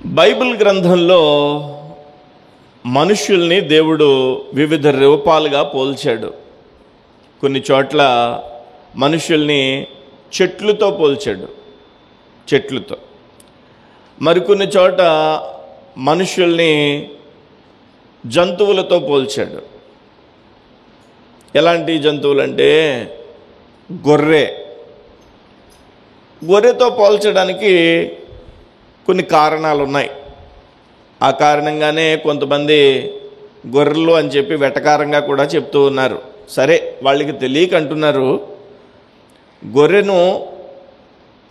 Bible గ్రంథంలో మనుషుల్ని దేవుడు వివిధ రూపాలుగా పోల్చాడు. కొన్ని చోట్ల మనుషుల్ని చెట్లతో పోల్చాడు, చెట్లతో. మరికొన్ని చోట మనుషుల్ని జంతువులతో పోల్చాడు. ఎలాంటి జంతువులంటే గొర్రెతో పోల్చడానికి కొన్ని కారణాలు ఉన్నాయి. ఆ కారణంగానే కొంతమంది గొర్రెలు అని చెప్పి వెటకారంగా కూడా చెప్తూ ఉన్నారు. సరే, వాళ్ళకి తెలియక అంటున్నారు. గొర్రెను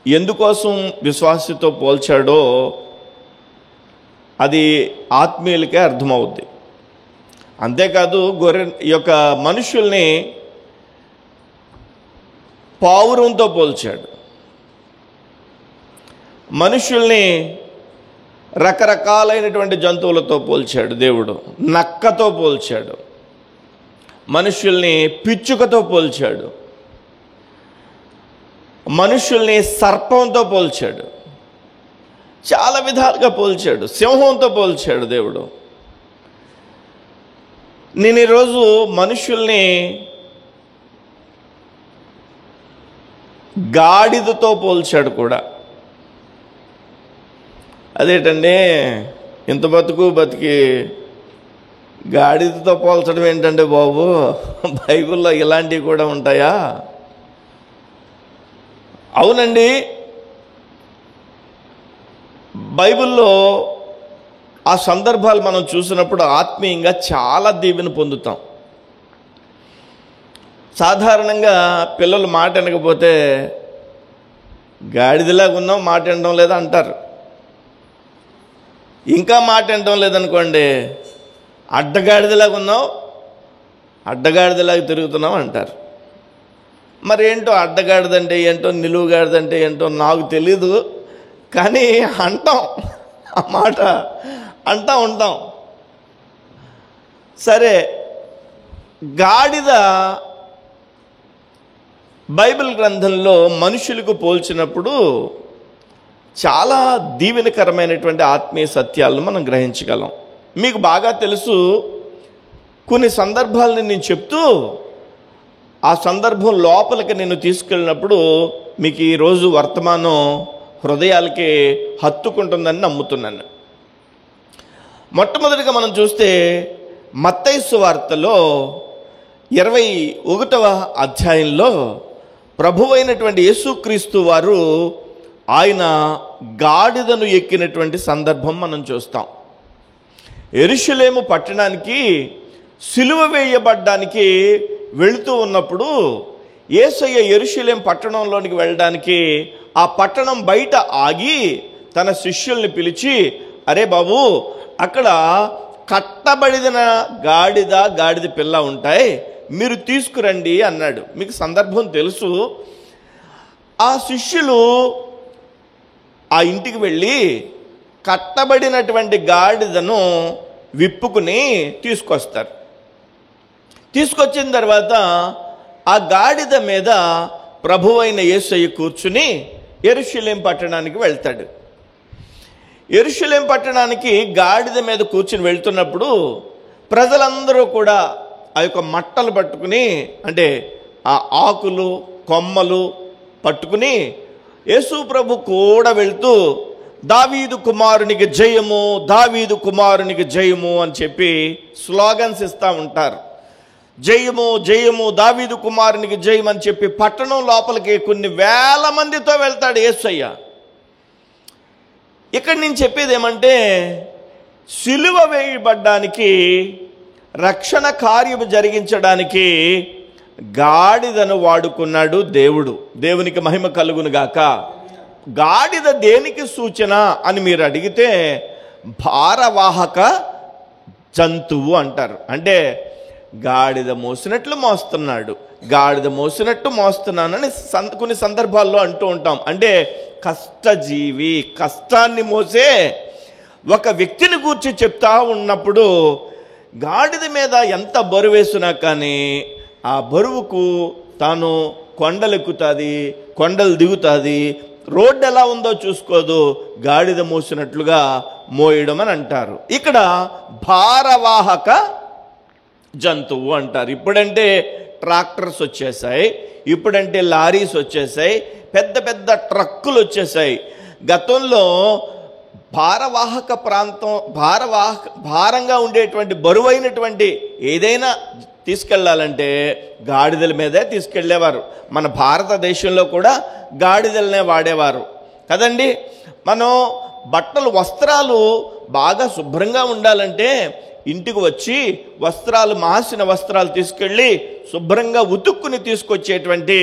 ఎందుకోసం విశ్వాసతో పోల్చాడో అది ఆత్మీయులకే అర్థమవుద్ది. అంతేకాదు, గొర్రె యొక్క మనుషుల్ని పావురంతో పోల్చాడు, మనుషుల్ని రకరకాలైనటువంటి జంతువులతో పోల్చాడు దేవుడు. నక్కతో పోల్చాడు, మనుషుల్ని పిచ్చుకతో పోల్చాడు, మనుషుల్ని సర్పంతో పోల్చాడు, చాలా విధాలుగా పోల్చాడు. సింహంతో పోల్చాడు దేవుడు. నేను ఈరోజు మనుషుల్ని గాడిదతో పోల్చాడు కూడా. అదేంటండి, ఇంత బతికి గాడిదతో పోల్చడం ఏంటంటే బాబు, బైబిల్లో ఇలాంటివి కూడా ఉంటాయా? అవునండి, బైబిల్లో ఆ సందర్భాలు మనం చూసినప్పుడు ఆత్మీయంగా చాలా దీవెన పొందుతాం. సాధారణంగా పిల్లలు మాట వినకపోతే గాడిదలాగా ఉన్నాం, మాట వినడం లేదా అంటారు. ఇంకా మాట వినడం లేదనుకోండి, అడ్డగాడిదలాగా ఉన్నావు, అడ్డగాడిదలాగా తిరుగుతున్నావు అంటారు. మరి ఏంటో అడ్డగాడిదంటే ఏంటో, నిలువుగాడిదంటే ఏంటో నాకు తెలీదు, కానీ అంటాం, ఆ మాట అంటా ఉంటాం. సరే, గాడిద బైబిల్ గ్రంథంలో మనుషులకు పోల్చినప్పుడు చాలా దీవెనకరమైనటువంటి ఆత్మీయ సత్యాలను మనం గ్రహించగలం. మీకు బాగా తెలుసు, కొన్ని సందర్భాలను నేను చెప్తూ ఆ సందర్భం లోపలికి నేను తీసుకెళ్ళినప్పుడు మీకు ఈరోజు వర్తమానం హృదయాలకి హత్తుకుంటుందని నమ్ముతున్నాను. మొట్టమొదటిగా మనం చూస్తే మత్తయి సువార్తలో 21వ అధ్యాయంలో ప్రభువైనటువంటి యేసుక్రీస్తు వారు ఆయన గాడిదను ఎక్కినటువంటి సందర్భం మనం చూస్తాం. యెరూషలేము పట్టణానికి సిలువ వేయబడ్డానికి వెళుతూ ఉన్నప్పుడు యేసయ్య యెరూషలేం పట్టణంలోనికి వెళ్ళడానికి ఆ పట్టణం బయట ఆగి తన శిష్యుల్ని పిలిచి, అరే బాబు, అక్కడ కట్టబడిన గాడిద పిల్ల ఉంటాయి, మీరు తీసుకురండి అన్నాడు. మీకు సందర్భం తెలుసు. ఆ శిష్యులు ఆ ఇంటికి వెళ్ళి కట్టబడినటువంటి గాడిదను విప్పుకుని తీసుకొస్తారు. తీసుకొచ్చిన తర్వాత ఆ గాడిద మీద ప్రభువైన యేసయ్య కూర్చుని యెరూషలేం పట్టణానికి వెళ్తాడు. యెరూషలేం పట్టణానికి గాడిద మీద కూర్చుని వెళ్తున్నప్పుడు ప్రజలందరూ కూడా ఆ యొక్క మట్టలు పట్టుకుని, అంటే ఆ ఆకులు కొమ్మలు పట్టుకుని యేసు ప్రభు కూడా వెళ్తూ దావీదు కుమారునికి జయము, దావీదు కుమారునికి జయము అని చెప్పి స్లోగన్స్ ఇస్తూ ఉంటారు. జయము జయము, దావీదు కుమారునికి జయం అని చెప్పి పట్టణం లోపలికి కొన్ని వేల మందితో వెళ్తాడు యేసయ్య. ఇక్కడ నేను చెప్పేది ఏమంటే, సిలువ వేయబడ్డానికి, రక్షణ కార్యము జరిగించడానికి గాడిదను వాడుకున్నాడు దేవుడు. దేవునికి మహిమ కలుగును గాక. గాడిద దేనికి సూచన అని మీరు అడిగితే భారవాహక జంతువు అంటారు. అంటే గాడిద మోసినట్లు మోస్తున్నాడు, గాడిద మోసినట్టు మోస్తున్నానని కొన్ని సందర్భాల్లో అంటూ ఉంటాం. అంటే కష్టజీవి, కష్టాన్ని మోసే ఒక వ్యక్తిని గూర్చి చెప్తా ఉన్నప్పుడు గాడిద మీద ఎంత బరువు వేసినా కానీ ఆ బరువుకు తాను కొండలు ఎక్కుతుంది, కొండలు దిగుతుంది, రోడ్డు ఎలా ఉందో చూసుకోదు, గాడిద మోసినట్లుగా మోయడం అని అంటారు. ఇక్కడ భారవాహక జంతువు అంటారు. ఇప్పుడంటే ట్రాక్టర్స్ వచ్చేసాయి, ఇప్పుడంటే లారీస్ వచ్చేసాయి, పెద్ద పెద్ద ట్రక్కులు వచ్చేసాయి. గతంలో భారవాహక ప్రాంతం భారంగా ఉండేటువంటి బరువైనటువంటి ఏదైనా తీసుకెళ్ళాలంటే గాడిదల మీదే తీసుకెళ్ళేవారు. మన భారతదేశంలో కూడా గాడిదలనే వాడేవారు కదండి. మనం బట్టలు వస్త్రాలు బాగా శుభ్రంగా ఉండాలంటే ఇంటికి వచ్చి మాసిన వస్త్రాలు తీసుకెళ్ళి శుభ్రంగా ఉతుక్కుని తీసుకొచ్చేటువంటి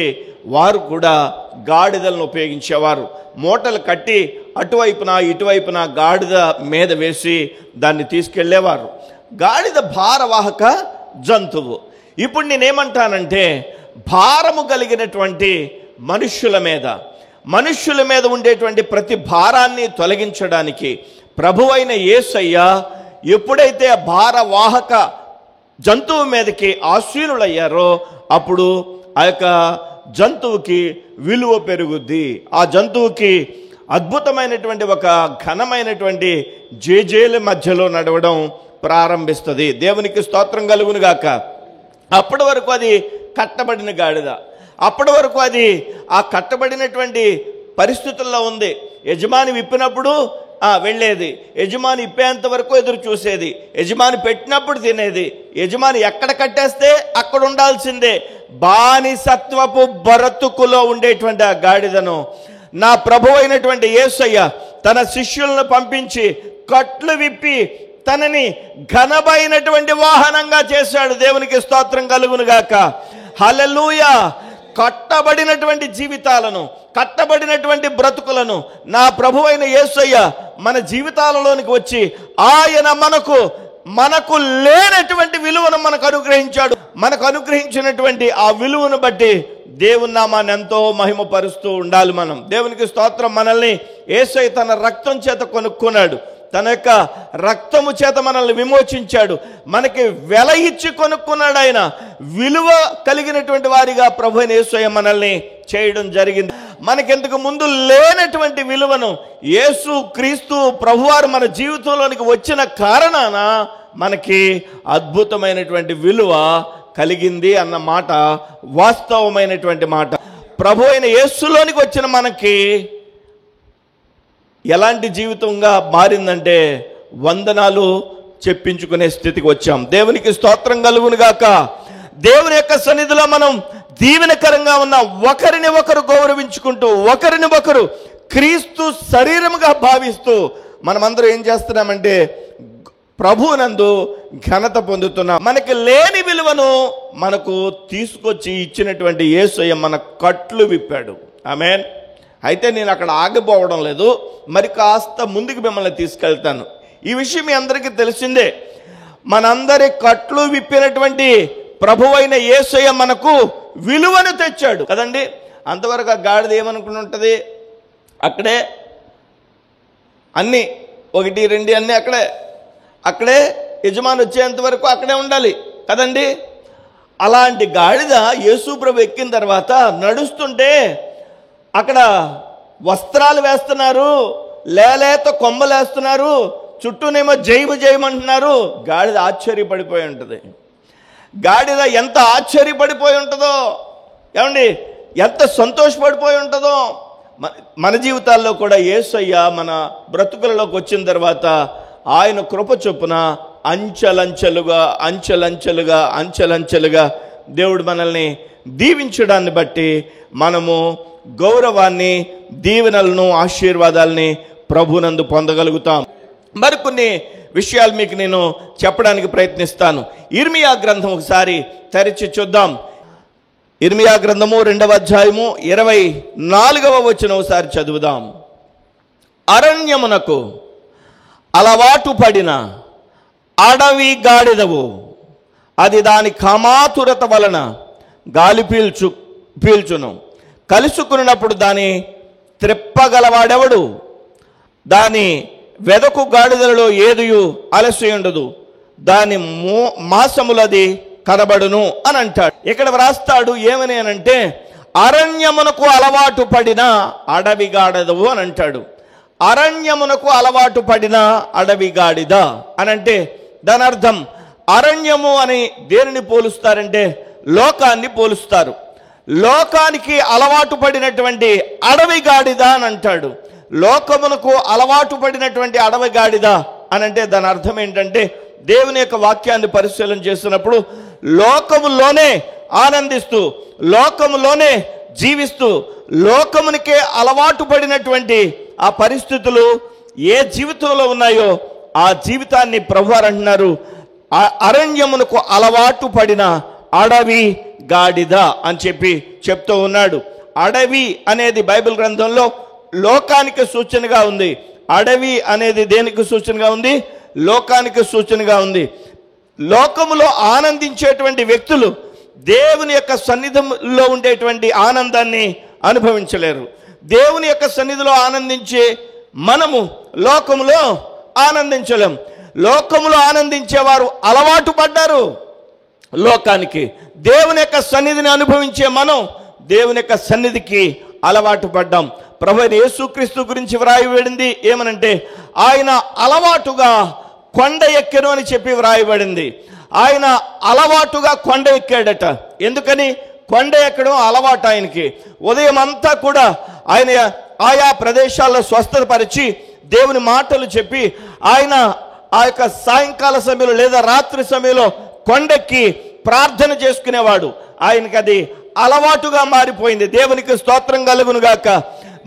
వారు కూడా గాడిదలను ఉపయోగించేవారు. మూటలు కట్టి అటువైపున ఇటువైపున గాడిద మీద వేసి దాన్ని తీసుకెళ్ళేవారు. గాడిద భారవాహక జంతువు. ఇప్పుడు నేనేమంటానంటే భారము కలిగినటువంటి మనుష్యుల మీద ఉండేటువంటి ప్రతి భారాన్ని తొలగించడానికి ప్రభువైన యేసయ్య ఎప్పుడైతే భారవాహక జంతువు మీదకి ఆశీనులయ్యారో అప్పుడు ఆ యొక్క జంతువుకి విలువ పెరుగుద్ది. ఆ జంతువుకి అద్భుతమైనటువంటి ఒక ఘనమైనటువంటి జేజేల మధ్యలో నడవడం ప్రారంభిస్తుంది. దేవునికి స్తోత్రం కలుగును గాక. అప్పటి వరకు అది కట్టబడిన గాడిద, అప్పటి వరకు అది ఆ కట్టబడినటువంటి పరిస్థితుల్లో ఉంది. యజమాని విప్పినప్పుడు వెళ్ళేది, యజమాని ఇప్పేంత వరకు ఎదురు చూసేది, యజమాని పెట్టినప్పుడు తినేది, యజమాని ఎక్కడ కట్టేస్తే అక్కడ ఉండాల్సిందే. బానిసత్వపు బ్రతుకులో ఉండేటువంటి ఆ గాడిదను నా ప్రభు అయినటువంటి యేసయ్య తన శిష్యులను పంపించి కట్లు విప్పి తనని ఘనమైనటువంటి వాహనంగా చేశాడు. దేవునికి స్తోత్రం కలుగును గాక. హల్లెలూయా. కట్టబడినటువంటి జీవితాలను, కట్టబడినటువంటి బ్రతుకులను నా ప్రభువైన యేసయ్య మన జీవితాలలోనికి వచ్చి ఆయన మనకు లేనటువంటి విలువను మనకు అనుగ్రహించాడు. మనకు అనుగ్రహించినటువంటి ఆ విలువను బట్టి దేవుని నామాన్ని ఎంతో మహిమపరుస్తూ ఉండాలి మనం. దేవునికి స్తోత్రం. మనల్ని యేసయ్య తన రక్తం చేత కొనుక్కున్నాడు, తన యొక్క రక్తము చేత మనల్ని విమోచించాడు, మనకి వెల ఇచ్చి కొనుక్కున్నాడు. ఆయన విలువ కలిగినటువంటి వారిగా ప్రభువైన యేసయ్య మనల్ని చేయడం జరిగింది. మనకెందుకు ముందు లేనటువంటి విలువను యేసు క్రీస్తు ప్రభువారు మన జీవితంలోనికి వచ్చిన కారణాన మనకి అద్భుతమైనటువంటి విలువ కలిగింది అన్న మాట వాస్తవమైనటువంటి మాట. ప్రభువైన యేసులోనికి వచ్చిన మనకి ఎలాంటి జీవితంగా మారిందంటే వందనాలు చెప్పించుకునే స్థితికి వచ్చాం. దేవునికి స్తోత్రం కలుగును గాక. దేవుని యొక్క సన్నిధిలో మనం దీవెనకరంగా ఉన్న ఒకరిని ఒకరు గౌరవించుకుంటూ, ఒకరిని ఒకరు క్రీస్తు శరీరముగా భావిస్తూ మనమందరం ఏం చేస్తున్నామంటే ప్రభువునందు ఘనత పొందుతున్నాం. మనకి లేని విలువను మనకు తీసుకొచ్చి ఇచ్చినటువంటి యేసయ్య మన కట్లు విప్పాడు. ఆమేన్. అయితే నేను అక్కడ ఆగిపోవడం లేదు, మరి కాస్త ముందుకు మిమ్మల్ని తీసుకెళ్తాను. ఈ విషయం మీ అందరికీ తెలిసిందే. మనందరి కట్లు విప్పినటువంటి ప్రభువైన యేసయ్య మనకు విలువను తెచ్చాడు కదండి. అంతవరకు ఆ గాడిద ఏమనుకుని ఉంటుంది, అక్కడే అన్నీ 1, 2 అన్నీ అక్కడే యజమాని వచ్చేంత వరకు అక్కడే ఉండాలి కదండి. అలాంటి గాడిద యేసు ప్రభు ఎక్కిన తర్వాత నడుస్తుంటే అక్కడ వస్త్రాలు వేస్తున్నారు, లేలేత కొమ్మలు వేస్తున్నారు, చుట్టూనేమో జయమంటున్నారు. గాడిద ఆశ్చర్యపడిపోయి ఉంటుంది. గాడిద ఎంత ఆశ్చర్యపడిపోయి ఉంటుందో ఏమండి, ఎంత సంతోషపడిపోయి ఉంటుందో. మన జీవితాల్లో కూడా యేసయ్య మన బ్రతుకులలోకి వచ్చిన తర్వాత ఆయన కృప చొప్పున అంచెలంచెలుగా దేవుడు మనల్ని దీవించడాన్ని బట్టి మనము గౌరవాన్ని, దీవెనలను, ఆశీర్వాదాలని ప్రభునందు పొందగలుగుతాం. మరికొన్ని విషయాలు మీకు నేను చెప్పడానికి ప్రయత్నిస్తాను. ఇర్మియా గ్రంథం ఒకసారి తెరిచి చూద్దాం. ఇర్మియా గ్రంథము 2వ అధ్యాయము 24వ వచనం ఒకసారి చదువుదాం. అరణ్యమునకు అలవాటు పడిన అడవి గాడిదవు, అది దాని కామాతురత వలన గాలి పీల్చును. కలుసుకున్నప్పుడు దాని త్రిప్పగలవాడెవడు? దాని వెదకు గాడిదలలో ఏదియు అలసి ఉండదు, దాని మాసములది కనబడును అని అంటాడు. ఇక్కడ వ్రాస్తాడు ఏమని అనంటే అరణ్యమునకు అలవాటు పడిన అడవి గాడిదవు అని అంటాడు. అరణ్యమునకు అలవాటు పడిన అడవి గాడిద అనంటే దాని అర్థం అరణ్యము అని దేనిని పోలుస్తారంటే లోకాన్ని పోలుస్తారు. లోకానికి అలవాటు పడినటువంటి అడవి గాడిద అని అంటాడు. లోకమునకు అలవాటు పడినటువంటి అడవి గాడిద అనంటే దాని అర్థం ఏంటంటే దేవుని యొక్క వాక్యాన్ని పరిశీలన చేసినప్పుడు లోకములోనే ఆనందిస్తూ, లోకములోనే జీవిస్తూ, లోకమునికే అలవాటు పడినటువంటి ఆ పరిస్థితులు ఏ జీవితంలో ఉన్నాయో ఆ జీవితాన్ని ప్రభువారు అంటున్నారు అరణ్యమునకు అలవాటు పడిన అడవి గాడిద అని చెప్పి చెప్తూ ఉన్నాడు. అడవి అనేది బైబిల్ గ్రంథంలో లోకానికి సూచనగా ఉంది. అడవి అనేది దేనికి సూచనగా ఉంది? లోకానికి సూచనగా ఉంది. లోకములో ఆనందించేటువంటి వ్యక్తులు దేవుని యొక్క సన్నిధిలో ఉండేటువంటి ఆనందాన్ని అనుభవించలేరు. దేవుని యొక్క సన్నిధిలో ఆనందించే మనము లోకములో ఆనందించలేం. లోకములో ఆనందించేవారు అలవాటు పడ్డారు లోకానికి. దేవుని యొక్క సన్నిధిని అనుభవించే మనం దేవుని యొక్క సన్నిధికి అలవాటు పడ్డాం. ప్రభువైన యేసుక్రీస్తు గురించి వ్రాయబడింది ఏమనంటే ఆయన అలవాటుగా కొండ ఎక్కెను అని చెప్పి వ్రాయబడింది. ఆయన అలవాటుగా కొండ ఎక్కాడట. ఎందుకని? కొండ ఎక్కడం అలవాటు ఆయనకి. ఉదయం అంతా కూడా ఆయన ఆయా ప్రదేశాల్లో స్వస్థతపరిచి దేవుని మాటలు చెప్పి ఆయన ఆ యొక్క సాయంకాల సమయంలో లేదా రాత్రి సమయంలో కొండెక్కి ప్రార్థన చేసుకునేవాడు. ఆయనకి అది అలవాటుగా మారిపోయింది. దేవునికి స్తోత్రం కలుగును గాక.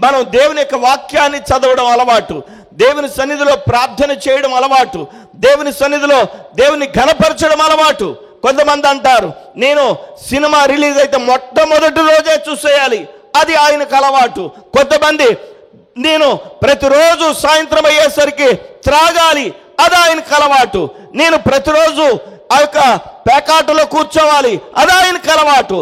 మనం దేవుని యొక్క వాక్యాన్ని చదవడం అలవాటు, దేవుని సన్నిధిలో ప్రార్థన చేయడం అలవాటు, దేవుని సన్నిధిలో దేవుని ఘనపరచడం అలవాటు. కొంతమంది అంటారు నేను సినిమా రిలీజ్ అయితే మొట్టమొదటి రోజే చూసేయాలి, అది ఆయనకు అలవాటు. కొంతమంది నేను ప్రతిరోజు సాయంత్రం అయ్యేసరికి త్రాగాలి, అది ఆయనకు అలవాటు. నేను ప్రతిరోజు ఆ యొక్క పేకాటలో కూర్చోవాలి, అది ఆయనకు అలవాటు.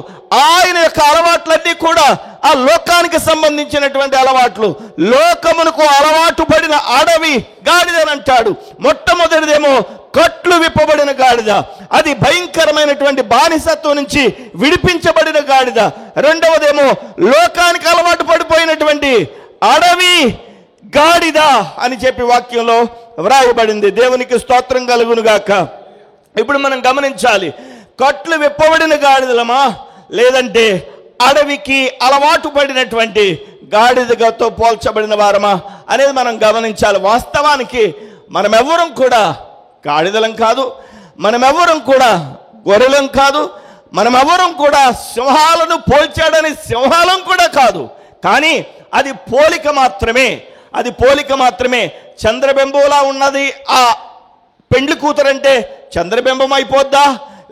ఆయన యొక్క అలవాట్లన్నీ కూడా ఆ లోకానికి సంబంధించినటువంటి అలవాట్లు. లోకమునకు అలవాటు పడిన అడవి గాడిదని అంటాడు. మొట్టమొదటిదేమో కట్లు విప్పబడిన గాడిద, అది భయంకరమైనటువంటి బానిసత్వం నుంచి విడిపించబడిన గాడిద. రెండవదేమో లోకానికి అలవాటు పడిపోయినటువంటి అడవి గాడిద అని చెప్పి వాక్యంలో వ్రాయబడింది. దేవునికి స్తోత్రం కలుగును గాక. ఇప్పుడు మనం గమనించాలి, కట్లు విప్పబడిన గాడిదలమా లేదంటే అడవికి అలవాటు పడినటువంటి గాడిదతో పోల్చబడిన వారమా అనేది మనం గమనించాలి. వాస్తవానికి మనమెవ్వరం కూడా గాడిదలం కాదు, మనమెవ్వరం కూడా గొర్రెలం కాదు, మనమెవ్వరం కూడా సింహాలను పోల్చాడని సింహాలం కూడా కాదు. కానీ అది పోలిక మాత్రమే, అది పోలిక మాత్రమే. చంద్రబింబంలా ఉన్నది ఆ పెండ్లి కూతురంటే చంద్రబింబం అయిపోద్దా?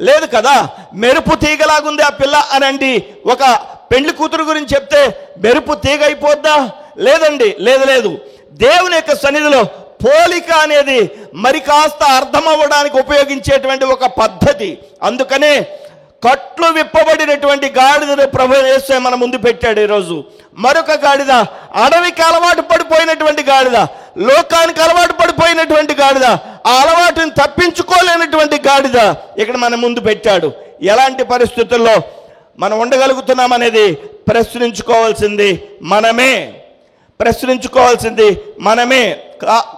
లేదు కదా. మెరుపు తీగలాగుంది ఆ పిల్ల అనండి ఒక పెండ్లి కూతురు గురించి చెప్తే మెరుపు తీగ అయిపోద్దా? లేదండి, లేదు లేదు. దేవుని యొక్క సన్నిధిలో పోలిక అనేది మరి కాస్త అర్థం అవ్వడానికి ఉపయోగించేటువంటి ఒక పద్ధతి. అందుకనే కట్లు విప్పబడినటువంటి గాడిదను ప్రభువు యేసు మన ముందు పెట్టాడు. ఈరోజు మరొక గాడిద, అడవికి అలవాటు పడిపోయినటువంటి గాడిద, లోకానికి అలవాటు పడిపోయినటువంటి గాడిద, ఆ అలవాటుని తప్పించుకోలేనటువంటి గాడిద ఇక్కడ మన ముందు పెట్టాడు. ఎలాంటి పరిస్థితుల్లో మనం ఉండగలుగుతున్నాం అనేది ప్రశ్నించుకోవాల్సింది మనమే.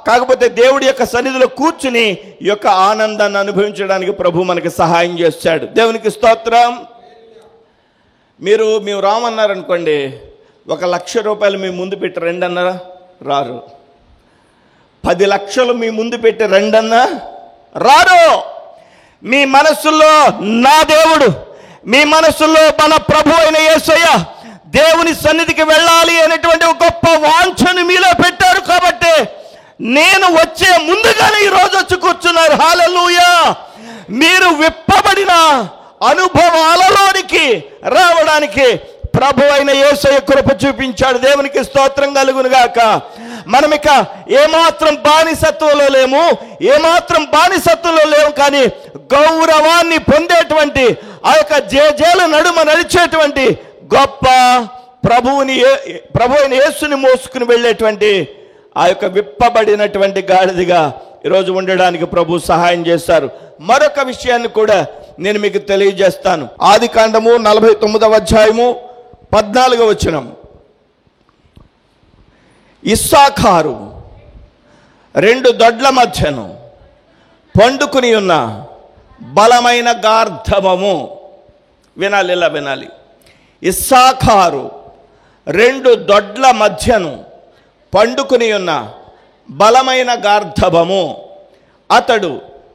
కాకపోతే దేవుడి యొక్క సన్నిధిలో కూర్చుని ఈ యొక్క ఆనందాన్ని అనుభవించడానికి ప్రభు మనకి సహాయం చేస్తాడు. దేవునికి స్తోత్రం. మేము రామన్నారనుకోండి, 1,00,000 రూపాయలు మీ ముందు పెట్టి రెండన్నా రారు. 10 లక్షలు మీ ముందు పెట్టి రెండన్నా రారు. మీ మనస్సులో నా దేవుడు, మీ మనస్సులో మన ప్రభు అయిన యేసయ్య దేవుని సన్నిధికి వెళ్ళాలి అనేటువంటి ఒక గొప్ప వాంఛను మీలో పెట్టారు. కాబట్టి నేను వచ్చే ముందుగానే ఈరోజు వచ్చి కూర్చున్నారు. హల్లెలూయా. మీరు విప్పబడిన అనుభవాలలోనికి రావడానికి ప్రభు అయిన యేసయ్య కృప చూపించాడు. దేవునికి స్తోత్రం కలుగును గాక. మనం ఇక ఏమాత్రం బానిసత్వంలో లేము, కానీ గౌరవాన్ని పొందేటువంటి ఆ యొక్క జేజేల నడుమ నడిచేటువంటి గొప్ప ప్రభు అయిన యేసుని మోసుకుని వెళ్ళేటువంటి ఆ యొక్క విప్పబడినటువంటి గాడిదగా ఈరోజు ఉండడానికి ప్రభు సహాయం చేశారు. మరొక విషయాన్ని కూడా నేను మీకు తెలియజేస్తాను. ఆదికాండము 49వ అధ్యాయము 14వ వచనం. ఇస్సాకారు రెండు దొడ్ల మధ్యను పండుకుని ఉన్న బలమైన గార్ధబము. వినాలి, ఇలా వినాలి. ఇస్సాకారు రెండు దొడ్ల మధ్యను పండుకుని ఉన్న బలమైన గార్ధబము. అతడు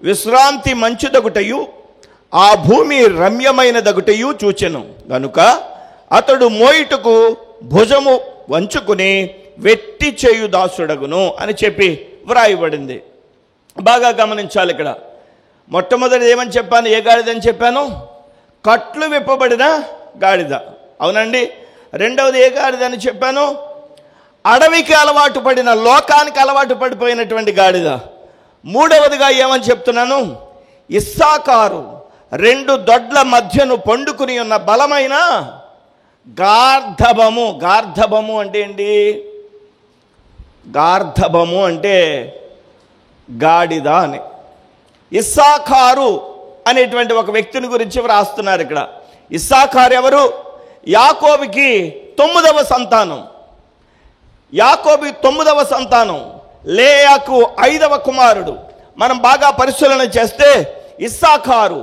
విశ్రాంతి మంచుదగుటయు ఆ భూమి రమ్యమైనదగుటయు చూచెను గనుక అతడు మోయిటకు భుజము వంచుకుని వెట్టి చేయు దాసుడగును అని చెప్పి వ్రాయబడింది. బాగా గమనించాలి. ఇక్కడ మొట్టమొదటి ఏమని చెప్పాను? ఏ గాడిదని చెప్పాను? కట్లు విప్పబడిన గాడిద. అవునండి. రెండవది ఏ గాడిదని చెప్పాను? అడవికి అలవాటు పడిన, లోకానికి అలవాటు పడిపోయినటువంటి గాడిద. మూడవదిగా ఏమని చెప్తున్నాను? ఇస్సాకారు రెండు దొడ్ల మధ్యను పండుకుని ఉన్న బలమైన గార్ధబము. గార్ధబము అంటే ఏంటి? గార్ధబము అంటే గాడిద అని. ఇస్సాకారు అనేటువంటి ఒక వ్యక్తిని గురించి వ్రాస్తున్నారు ఇక్కడ. ఇస్సాకారు ఎవరు? యాకోబుకి 9వ సంతానం. యాకోబు 9వ సంతానం, లేయాకు 5వ కుమారుడు. మనం బాగా పరిశీలన చేస్తే ఇస్సాకారు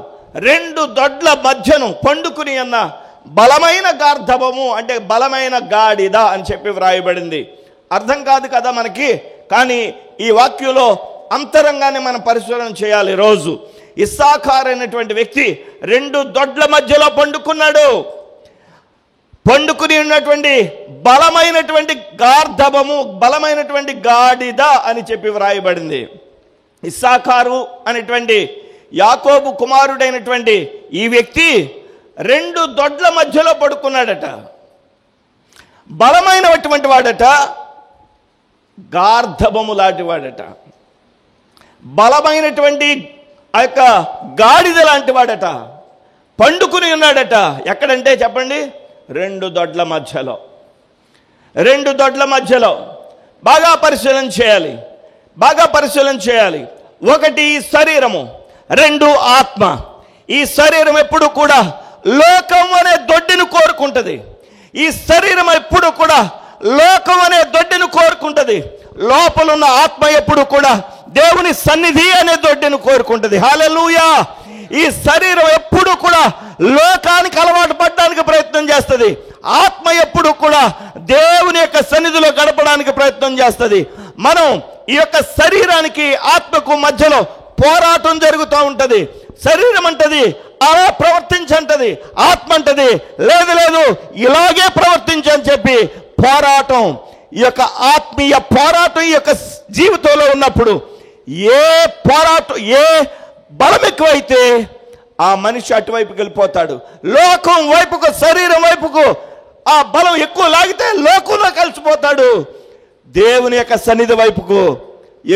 రెండు దొడ్ల మధ్యను పండుకుని ఉన్న బలమైన గార్ధబము అంటే బలమైన గాడిద అని చెప్పి వ్రాయబడింది. అర్థం కాదు కదా మనకి, కానీ ఈ వాక్యంలో అంతరంగానే మనం పరిశీలన చేయాలి రోజు. ఇస్సాకారు అనేటువంటి వ్యక్తి రెండు దొడ్ల మధ్యలో పండుకున్నాడు. పండుకుని ఉన్నటువంటి బలమైనటువంటి గార్ధబము, బలమైనటువంటి గాడిద అని చెప్పి వ్రాయబడింది. ఇస్సాకారు అనేటువంటి యాకోబు కుమారుడైనటువంటి ఈ వ్యక్తి రెండు దొడ్ల మధ్యలో పడుకున్నాడట. బలమైనటువంటి వాడట, గార్ధబము లాంటి వాడట, బలమైనటువంటి ఆ యొక్క గాడిద లాంటి వాడట. పండుకుని ఉన్నాడట. ఎక్కడంటే చెప్పండి? రెండు దొడ్ల మధ్యలో. రెండు దొడ్ల మధ్యలో. బాగా పరిశీలన చేయాలి, బాగా పరిశీలన చేయాలి. ఒకటి శరీరము, రెండు ఆత్మ. ఈ శరీరం ఎప్పుడు కూడా లోకం అనే దొడ్డిని కోరుకుంటుంది. ఈ శరీరం ఎప్పుడు కూడా లోకం అనే దొడ్డిని కోరుకుంటుంది. లోపలున్న ఆత్మ ఎప్పుడు కూడా దేవుని సన్నిధి అనే దొడ్డిని కోరుకుంటుంది. హల్లెలూయా. ఈ శరీరం ఎప్పుడు కూడా లోకానికి అలవాటు పడడానికి ప్రయత్నం చేస్తుంది. ఆత్మ ఎప్పుడు కూడా దేవుని యొక్క సన్నిధిలో గడపడానికి ప్రయత్నం చేస్తుంది. మనం ఈ యొక్క శరీరానికి ఆత్మకు మధ్యలో పోరాటం జరుగుతూ ఉంటుంది. శరీరం అంటది అలా ప్రవర్తించంటది, ఆత్మ అంటది లేదు లేదు ఇలాగే ప్రవర్తించని చెప్పి పోరాటం. ఈ యొక్క ఆత్మీయ పోరాటం ఈ యొక్క జీవితంలో ఉన్నప్పుడు ఏ పోరాటం, ఏ బలం ఎక్కువైతే ఆ మనిషి అటువైపుకి వెళ్ళిపోతాడు. లోకం వైపుకు, శరీరం వైపుకు ఆ బలం ఎక్కువ లాగితే లోకంలో కలిసిపోతాడు. దేవుని యొక్క సన్నిధి వైపుకు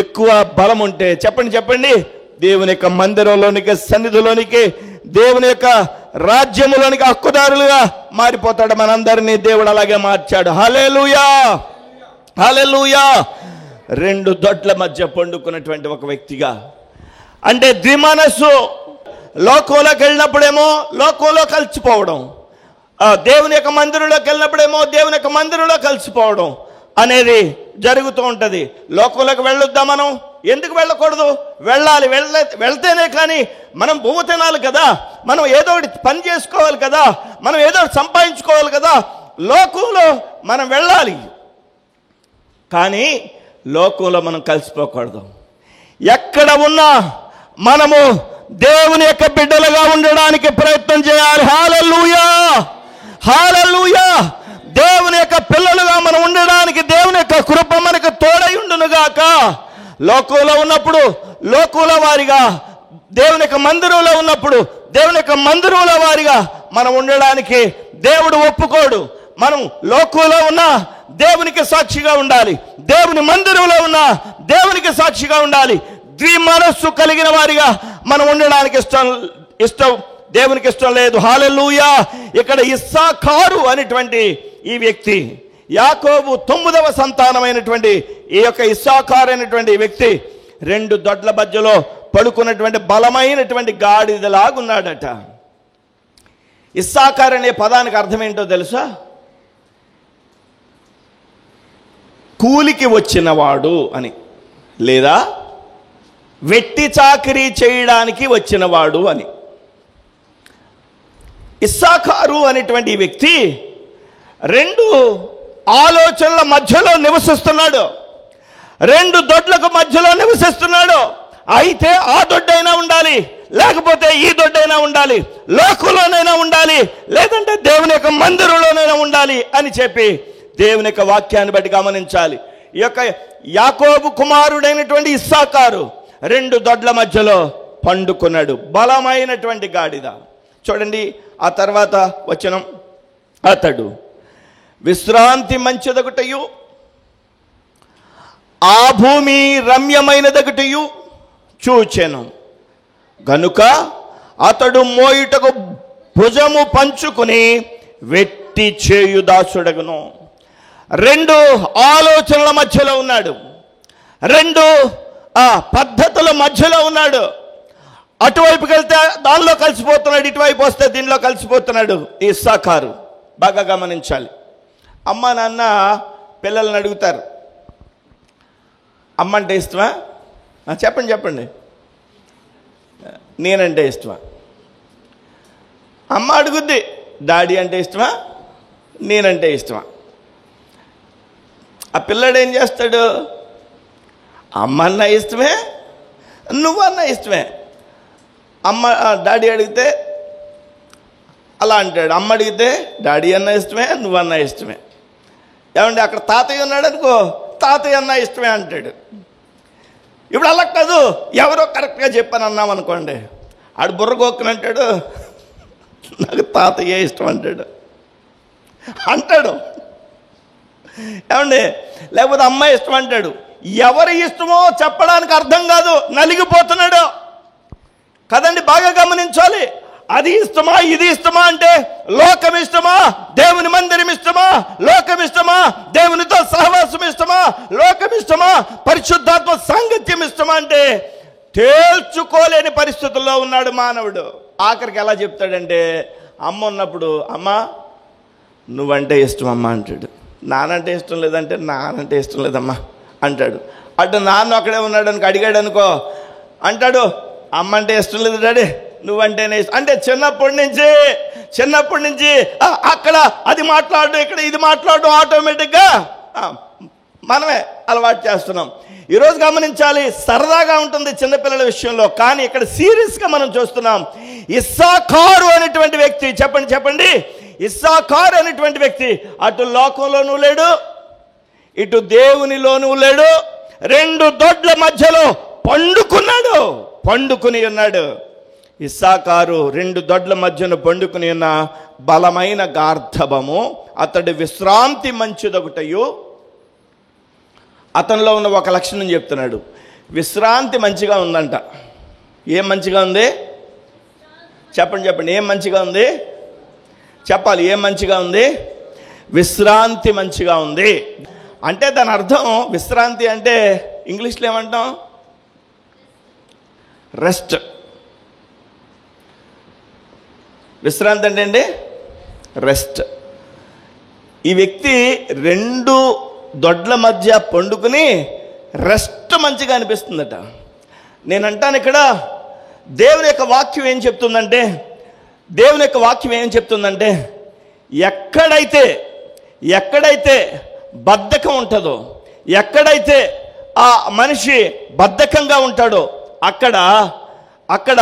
ఎక్కువ బలం ఉంటే చెప్పండి దేవుని యొక్క మందిరంలోనికి, సన్నిధిలోనికి, దేవుని యొక్క రాజ్యములోనికి హక్కుదారులుగా మారిపోతాడు. మనందరినీ దేవుడు అలాగే మార్చాడు. హల్లెలూయా, హల్లెలూయా. రెండు దొడ్ల మధ్య పండుకున్నటువంటి ఒక వ్యక్తిగా, అంటే ద్విమనస్సు. లోకంలోకి వెళ్ళినప్పుడేమో లోకంలో కలిసిపోవడం, దేవుని యొక్క మందిరంలోకి వెళ్ళినప్పుడేమో దేవుని యొక్క మందిరంలో కలిసిపోవడం అనేది జరుగుతూ ఉంటుంది. లోకంలోకి వెళ్ళొద్దా? మనం ఎందుకు వెళ్ళకూడదు? వెళ్ళాలి. వెళ్తేనే కానీ మనం భూమి తినాలి కదా, మనం ఏదో ఒకటి పని చేసుకోవాలి కదా, మనం ఏదో ఒకటి సంపాదించుకోవాలి కదా. లోకంలో మనం వెళ్ళాలి, కానీ లోకంలో మనం కలిసిపోకూడదు. ఎక్కడ ఉన్నా మనము దేవుని యొక్క బిడ్డలుగా ఉండడానికి ప్రయత్నం చేయాలి. హల్లెలూయా, హల్లెలూయా. దేవుని యొక్క పిల్లలుగా మనం ఉండడానికి దేవుని యొక్క కృప మనకు తోడై ఉండునుగాక. లోకంలో ఉన్నప్పుడు లోకంలో వారిగా, దేవుని యొక్క మందిరంలో ఉన్నప్పుడు దేవుని యొక్క మందిరంలో వారిగా మనం ఉండడానికి దేవుడు ఒప్పుకోడు. మనం లోకంలో ఉన్నా దేవునికి సాక్షిగా ఉండాలి, దేవుని మందిరంలో ఉన్నా దేవునికి సాక్షిగా ఉండాలి. ద్విమనస్సు కలిగిన వారిగా మనం ఉండడానికి ఇష్టం దేవునికి ఇష్టం లేదు. హల్లెలూయా. ఇక్కడ ఇస్సాకారు అనేటువంటి ఈ వ్యక్తి, యాకోబు 9వ సంతానమైనటువంటి ఈ యొక్క ఇస్సాకారు అనేటువంటి వ్యక్తి రెండు దొడ్ల మధ్యలో పడుకున్నటువంటి బలమైనటువంటి గాడిదలాగున్నాడట. ఇస్సాకారు అనే పదానికి అర్థం ఏంటో తెలుసా? కూలికి వచ్చినవాడు అని. లేదా వెట్టి చాకిరీ చేయడానికి వచ్చినవాడు అని. ఇస్సాకారు అనేటువంటి వ్యక్తి రెండు ఆలోచనల మధ్యలో నివసిస్తున్నాడు, రెండు దొడ్లకు మధ్యలో నివసిస్తున్నాడు. అయితే ఆ దొడ్డైనా ఉండాలి, లేకపోతే ఈ దొడ్డైనా ఉండాలి, లోకంలోనైనా ఉండాలి, లేదంటే దేవుని యొక్క మందిరంలోనైనా ఉండాలి అని చెప్పి దేవుని యొక్క వాక్యాన్ని బట్టి గమనించాలి. ఈ యొక్క యాకోబు కుమారుడైనటువంటి ఇస్సాకారు రెండు దొడ్ల మధ్యలో పండుకున్నాడు, బలమైనటువంటి గాడిద. చూడండి ఆ తర్వాత వచనం, అతడు విశ్రాంతి మంచిదొకటయు ఆ భూమి రమ్యమైనదొకటయు చూచెను గనుక అతడు మోయుటకు భుజము పంచుకుని వెట్టి చేయుదాసుడగును. రెండు ఆలోచనల మధ్యలో ఉన్నాడు, రెండు పద్ధతుల మధ్యలో ఉన్నాడు. అటువైపుకి వెళ్తే దానిలో కలిసిపోతున్నాడు, ఇటువైపు వస్తే దీనిలో కలిసిపోతున్నాడు ఈ ఇస్సాకారు. బాగా గమనించాలి. అమ్మ నాన్న పిల్లల్ని అడుగుతారు, అమ్మ అంటే ఇష్టమా? చెప్పండి చెప్పండి. నేనంటే ఇష్టమా? అమ్మ అడుగుద్ది, డాడీ అంటే ఇష్టమా, నేనంటే ఇష్టమా? ఆ పిల్లడు ఏం చేస్తాడు? అమ్మ అన్న ఇష్టమే, నువ్వన్నా ఇష్టమే. అమ్మ డాడీ అడిగితే అలా అంటాడు, అమ్మ అడిగితే డాడీ అన్న ఇష్టమే, నువ్వన్నా ఇష్టమే. ఏమండి అక్కడ తాతయ్య ఉన్నాడు అనుకో, తాతయ్య అన్న ఇష్టమే అంటాడు. ఇప్పుడు అలా కాదు, ఎవరో కరెక్ట్గా చెప్పాను అన్నాం అనుకోండి, ఆడు బుర్ర గోక్కుని అంటాడు, నాకు తాతయ్యే ఇష్టం అంటాడు. ఏమండి లేకపోతే అమ్మాయి ఇష్టం అంటాడు. ఎవరి ఇష్టమో చెప్పడానికి అర్థం కాదు, నలిగిపోతున్నాడు కదండి. బాగా గమనించాలి. అది ఇష్టమా ఇది ఇష్టమా అంటే, లోకం ఇష్టమా దేవుని మందిరం ఇష్టమా, లోకం ఇష్టమా దేవునితో సహవాసం ఇష్టమా, లోకం ఇష్టమా పరిశుద్ధాత్మ సాంగత్యం ఇష్టమా అంటే తేల్చుకోలేని పరిస్థితుల్లో ఉన్నాడు మానవుడు. ఆఖరికి ఎలా చెప్తాడంటే, అమ్మ ఉన్నప్పుడు అమ్మ నువ్వంటే ఇష్టం అమ్మ అంటాడు, నానంటే ఇష్టం లేదంటే నానంటే ఇష్టం లేదమ్మా అంటాడు. అటు నాన్న అక్కడే ఉన్నాడు అనుకో, అడిగాడు అనుకో, అంటాడు అమ్మ అంటే ఇష్టం లేదు డాడీ, నువ్వంటేనే ఇష్టం. అంటే చిన్నప్పటి నుంచి అక్కడ అది మాట్లాడడం, ఇక్కడ ఇది మాట్లాడడం ఆటోమేటిక్గా మనమే అలవాటు చేస్తున్నాం. ఈరోజు గమనించాలి, సరదాగా ఉంటుంది చిన్నపిల్లల విషయంలో, కానీ ఇక్కడ సీరియస్గా మనం చూస్తున్నాం. ఇస్సాకారు అనేటువంటి వ్యక్తి, చెప్పండి ఇస్సాకారు అనేటువంటి వ్యక్తి అటు లోకంలోనూ లేడు, ఇటు దేవునిలోనూ లేడు, రెండు దొడ్ల మధ్యలో పండుకుని ఉన్నాడు. ఇస్సాకారు రెండు దొడ్ల మధ్యన పండుకుని ఉన్న బలమైన గార్ధబము. అతడి విశ్రాంతి మంచిదొకటయు. అతనిలో ఉన్న ఒక లక్షణం చెప్తున్నాడు, విశ్రాంతి మంచిగా ఉందంట. ఏం మంచిగా ఉంది? చెప్పండి ఏం మంచిగా ఉంది? చెప్పాలి, ఏం మంచిగా ఉంది? విశ్రాంతి మంచిగా ఉంది. అంటే దాని అర్థం, విశ్రాంతి అంటే ఇంగ్లీష్లో ఏమంటాం? రెస్ట్. విశ్రాంతి అంటే అండి రెస్ట్. ఈ వ్యక్తి రెండు దొడ్ల మధ్య పండుకుని రెస్ట్ మంచిగా అనిపిస్తుందట. నేనంటాను ఇక్కడ దేవుని యొక్క వాక్యం ఏం చెప్తుందంటే, ఎక్కడైతే బద్ధకం ఉంటుందో, ఎక్కడైతే ఆ మనిషి బద్ధకంగా ఉంటాడో అక్కడ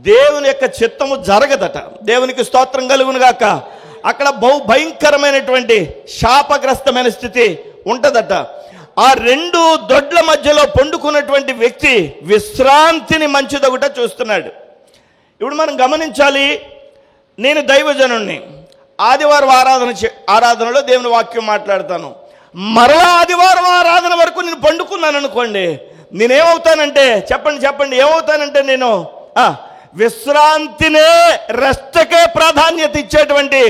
దేవుని యొక్క చిత్తము జరగదట. దేవునికి స్తోత్రం కలుగును గాక. అక్కడ భయంకరమైనటువంటి శాపగ్రస్తమైన స్థితి ఉంటుందట. ఆ రెండు దొడ్ల మధ్యలో పండుకున్నటువంటి వ్యక్తి విశ్రాంతిని మంచిదొకట చూస్తున్నాడు. ఇప్పుడు మనం గమనించాలి, నేను దైవజనుణ్ణి, ఆదివారం ఆరాధనలో దేవుని వాక్యం మాట్లాడతాను. మరలా ఆదివారం ఆరాధన వరకు నేను పండుకున్నాను అనుకోండి, నేనేమవుతానంటే చెప్పండి ఏమవుతానంటే, నేను విశ్రాంతినే రెస్ట్కే ప్రాధాన్యత ఇచ్చేటువంటి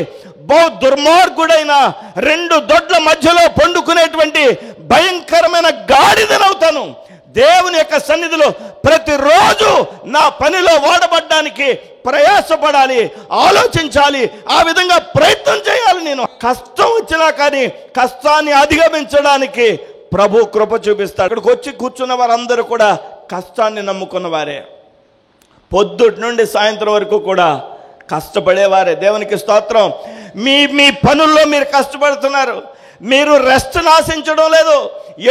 దుర్మార్గుడైన రెండు దొడ్ల మధ్యలో పండుకునేటువంటి భయంకరమైన గాడిదనవుతాను. దేవుని యొక్క సన్నిధిలో ప్రతిరోజు నా పనిలో వాడబడ్డానికి ప్రయాసపడాలి, ఆలోచించాలి, ఆ విధంగా ప్రయత్నం చేయాలి. నేను కష్టం వచ్చినా కానీ కష్టాన్ని అధిగమించడానికి ప్రభు కృప చూపిస్తాడు. ఇక్కడికి వచ్చి కూర్చున్న వారందరూ కూడా కష్టాన్ని నమ్ముకున్న వారే, పొద్దుటి నుండి సాయంత్రం వరకు కూడా కష్టపడేవారే. దేవునికి స్తోత్రం. మీ పనుల్లో మీరు కష్టపడుతున్నారు, మీరు రెస్ట్ ఆశించడం లేదు.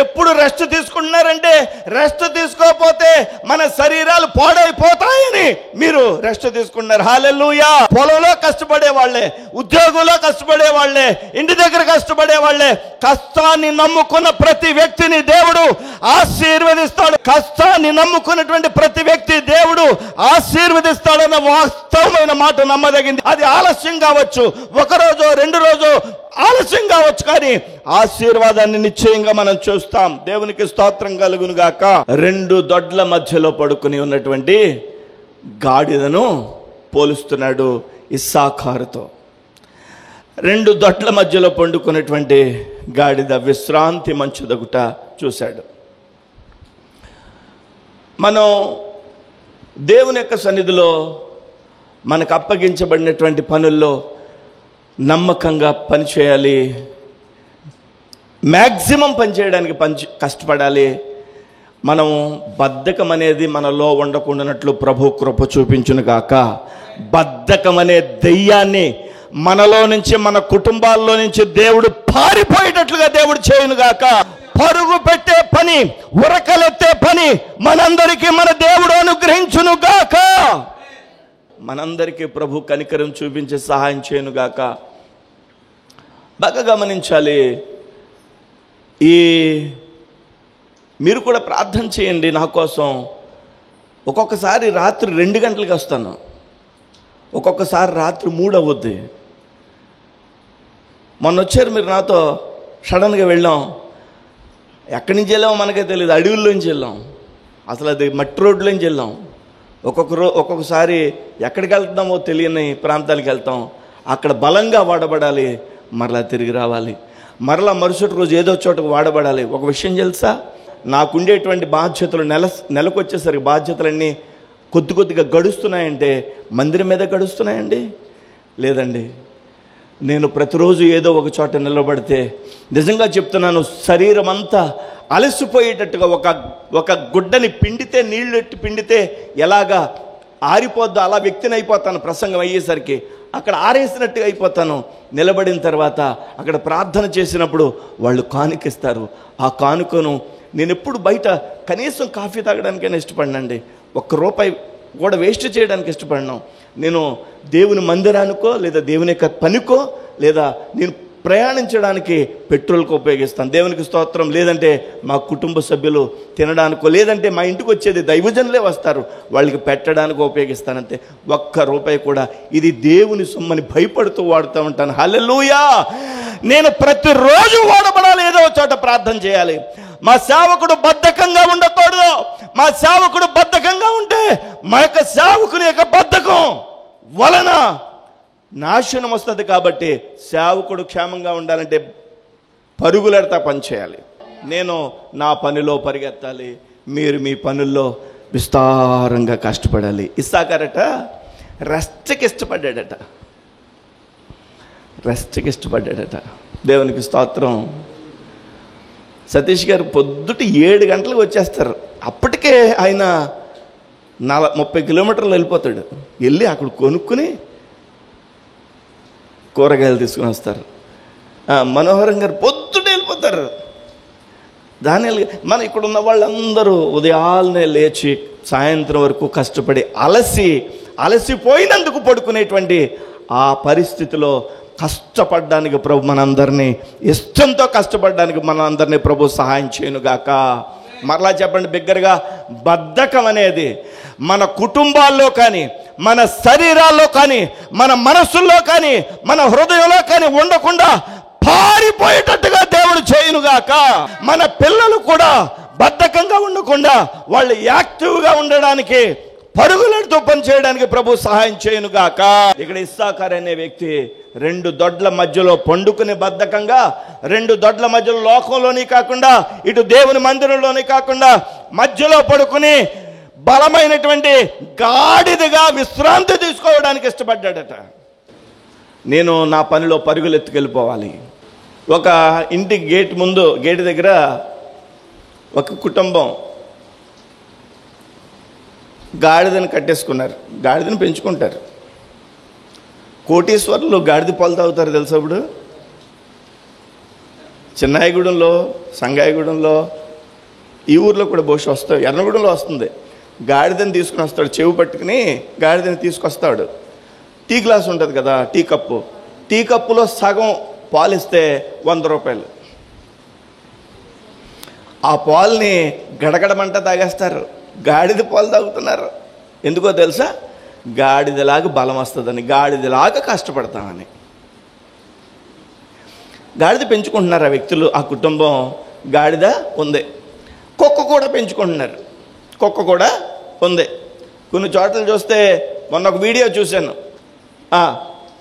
ఎప్పుడు రెస్ట్ తీసుకుంటున్నారంటే, రెస్ట్ తీసుకోకపోతే మన శరీరాలు పాడైపోతాయని మీరు రెస్ట్ తీసుకుంటున్నారు. హల్లెలూయా. పొలంలో కష్టపడే వాళ్ళే, ఉద్యోగంలో కష్టపడే వాళ్ళే, ఇంటి దగ్గర కష్టపడే వాళ్ళే, కష్టాన్ని నమ్ముకున్న ప్రతి వ్యక్తిని దేవుడు ఆశీర్వదిస్తాడు. కష్టాన్ని నమ్ముకున్నటువంటి ప్రతి వ్యక్తి దేవుడు ఆశీర్వదిస్తాడన్న వాస్తవమైన మాట నమ్మదగింది. అది ఆలస్యం కావచ్చు, ఒకరోజు 2 రోజు ఆలస్యం కావచ్చు, కానీ ఆశీర్వాదాన్ని నిశ్చయంగా మనం చూస్తాం. దేవునికి స్తోత్రం కలుగును గాక. 2 దొడ్ల మధ్యలో పడుకుని ఉన్నటువంటి గాడిదను పోలుస్తున్నాడు ఇస్సాకారుతో. 2 దొడ్ల మధ్యలో పండుకున్నటువంటి గాడిద విశ్రాంతి మంచుదగుట చూశాడు. మనం దేవుని యొక్క సన్నిధిలో మనకు అప్పగించబడినటువంటి పనుల్లో నమ్మకంగా పనిచేయాలి, మ్యాక్సిమం పనిచేయడానికి కష్టపడాలి. మనం బద్ధకం అనేది మనలో ఉండకుండానట్లు ప్రభు కృప చూపించును గాక. బద్ధకం అనే దెయ్యాన్ని మనలో నుంచి, మన కుటుంబాల్లో నుంచి దేవుడు పారిపోయేటట్లుగా దేవుడు చేయును గాక. పరుగు పెట్టే పని, ఉరకలెత్తే పని మనందరికీ మన దేవుడు అనుగ్రహించును గాక. మనందరికీ ప్రభు కనికరం చూపించి సహాయం చేయను గాక. బాగా గమనించాలి. మీరు కూడా ప్రార్థన చేయండి నా కోసం. ఒక్కొక్కసారి రాత్రి 2 గంటలకు వస్తాను, ఒక్కొక్కసారి రాత్రి 3 అవుద్ది. మొన్న వచ్చారు మీరు నాతో, సడన్గా వెళ్ళాం. ఎక్కడి నుంచి వెళ్ళామో మనకే తెలియదు, అడవుల్లోంచి వెళ్ళాం, అసలు అది మట్టి రోడ్లోంచి వెళ్ళాం. ఒక్కొక్కసారి ఎక్కడికి వెళ్తున్నామో తెలియని ప్రాంతాలకు వెళ్తాం, అక్కడ బలంగా వాడబడాలి, మరలా తిరిగి రావాలి, మరలా మరుసటి రోజు ఏదో చోటకు వాడబడాలి. ఒక విషయం తెలుసా, నాకుండేటువంటి బాధ్యతలు నెలకు వచ్చేసరికి బాధ్యతలన్నీ కొద్దిగా గడుస్తున్నాయంటే మందిరం మీద గడుస్తున్నాయండి? లేదండి. నేను ప్రతిరోజు ఏదో ఒక చోట నిలబడితే, నిజంగా చెప్తున్నాను, శరీరం అంతా అలసిపోయేటట్టుగా ఒక గుడ్డని పిండితే, నీళ్ళు పిండితే ఎలాగా ఆరిపోద్దో అలా వ్యక్తిని అయిపోతాను. ప్రసంగం అయ్యేసరికి అక్కడ ఆరేసినట్టుగా అయిపోతాను. నిలబడిన తర్వాత అక్కడ ప్రార్థన చేసినప్పుడు వాళ్ళు కానుకిస్తారు. ఆ కానుకను నేను ఎప్పుడు బయట కనీసం కాఫీ తాగడానికైనా ఇష్టపడినండి, ₹1 కూడా వేస్ట్ చేయడానికి ఇష్టపడినాం. నేను దేవుని మందిరానికో, లేదా దేవుని యొక్క పనికో, లేదా నేను ప్రయాణించడానికి పెట్రోల్కి ఉపయోగిస్తాను. దేవునికి స్తోత్రం. లేదంటే మా కుటుంబ సభ్యులు తినడానికో, లేదంటే మా ఇంటికి వచ్చేది దైవజనులే వస్తారు, వాళ్ళకి పెట్టడానికి ఉపయోగిస్తానంతే. ₹1 కూడా ఇది దేవుని సొమ్మని భయపడుతూ వాడుతూ ఉంటాను. హల్లెలూయా. నేను ప్రతిరోజు వాడబడాలి, ఏదో చోట ప్రార్థన చేయాలి. మా సేవకుడు బద్ధకంగా ఉండకూడదు. మా సేవకుడు బద్ధకంగా ఉంటే మా యొక్క సేవకుని యొక్క బద్ధకం వలన నాశనం వస్తుంది. కాబట్టి సేవకుడు క్షేమంగా ఉండాలంటే పరుగులెడతా పని చేయాలి. నేను నా పనిలో పరిగెత్తాలి, మీరు మీ పనుల్లో విస్తారంగా కష్టపడాలి. ఇస్సాకారట రెస్ట్కి ఇష్టపడ్డాడట. దేవునికి స్తోత్రం. సతీష్ గారు పొద్దుట 7 గంటలకు వచ్చేస్తారు. అప్పటికే ఆయన 30 కిలోమీటర్లు వెళ్ళిపోతాడు. వెళ్ళి అక్కడ కొనుక్కుని కూరగాయలు తీసుకుని వస్తారు. మనోహరం గారు పొద్దుట వెళ్ళిపోతారు. మన ఇక్కడ ఉన్న వాళ్ళందరూ ఉదయాన్నే లేచి సాయంత్రం వరకు కష్టపడి అలసిపోయినందుకు పడుకునేటువంటి ఆ పరిస్థితిలో కష్టపడడానికి ప్రభు మనందరినీ, ఇష్టంతో కష్టపడడానికి మనందరినీ ప్రభు సహాయం చేయనుగాక. మరలా చెప్పండి బిగ్గరగా, బద్ధకం అనేది మన కుటుంబాల్లో కానీ, మన శరీరాల్లో కానీ, మన మనస్సుల్లో కానీ, మన హృదయంలో కానీ ఉండకుండా పారిపోయేటట్టుగా దేవుడు చేయనుగాక. మన పిల్లలు కూడా బద్ధకంగా ఉండకుండా వాళ్ళు యాక్టివ్గా ఉండడానికి, పరుగులెడుతూ పని చేయడానికి ప్రభు సహాయం చేయనుగాక. ఇక్కడ ఇస్సాకారు అనే వ్యక్తి 2 దొడ్ల మధ్యలో పండుకుని బద్ధకంగా, 2 దొడ్ల మధ్యలో లోకంలోని కాకుండా, ఇటు దేవుని మందిరంలోని కాకుండా మధ్యలో పడుకుని బలమైనటువంటి గాడిదగా విశ్రాంతి తీసుకోవడానికి ఇష్టపడ్డాడట. నేను నా పనిలో పరుగులెత్తుకెళ్ళిపోవాలి. ఒక ఇంటి గేట్ దగ్గర ఒక కుటుంబం గాడిదను కట్టేసుకున్నారు. గాడిదను పెంచుకుంటారు. కోటీశ్వరులు గాడిద పాలు తాగుతారు తెలుసా? ఇప్పుడు చిన్నాయగూడెంలో, సంగాయగూడెంలో, ఈ ఊర్లో కూడా బహుశా వస్తాయి, ఎర్నగూడెంలో వస్తుంది. గాడిదని తీసుకుని వస్తాడు, చెవు పట్టుకుని గాడిదని తీసుకొస్తాడు. టీ గ్లాస్ ఉంటుంది కదా, టీ కప్పులో సగం పాలిస్తే 100 రూపాయలు. ఆ పాలని గడగడమంట తాగేస్తారు. గాడిద పాలు తాగుతున్నారు. ఎందుకో తెలుసా? గాడిదలాగా బలం వస్తుందని, గాడిదలాగా కష్టపడతామని. గాడిద పెంచుకుంటున్నారు ఆ వ్యక్తులు, ఆ కుటుంబం. గాడిద ఉంది. కుక్క కూడా పెంచుకుంటున్నారు. కుక్క కూడా ఉంది. కొన్ని చోట్ల చూస్తే, మొన్న ఒక వీడియో చూశాను,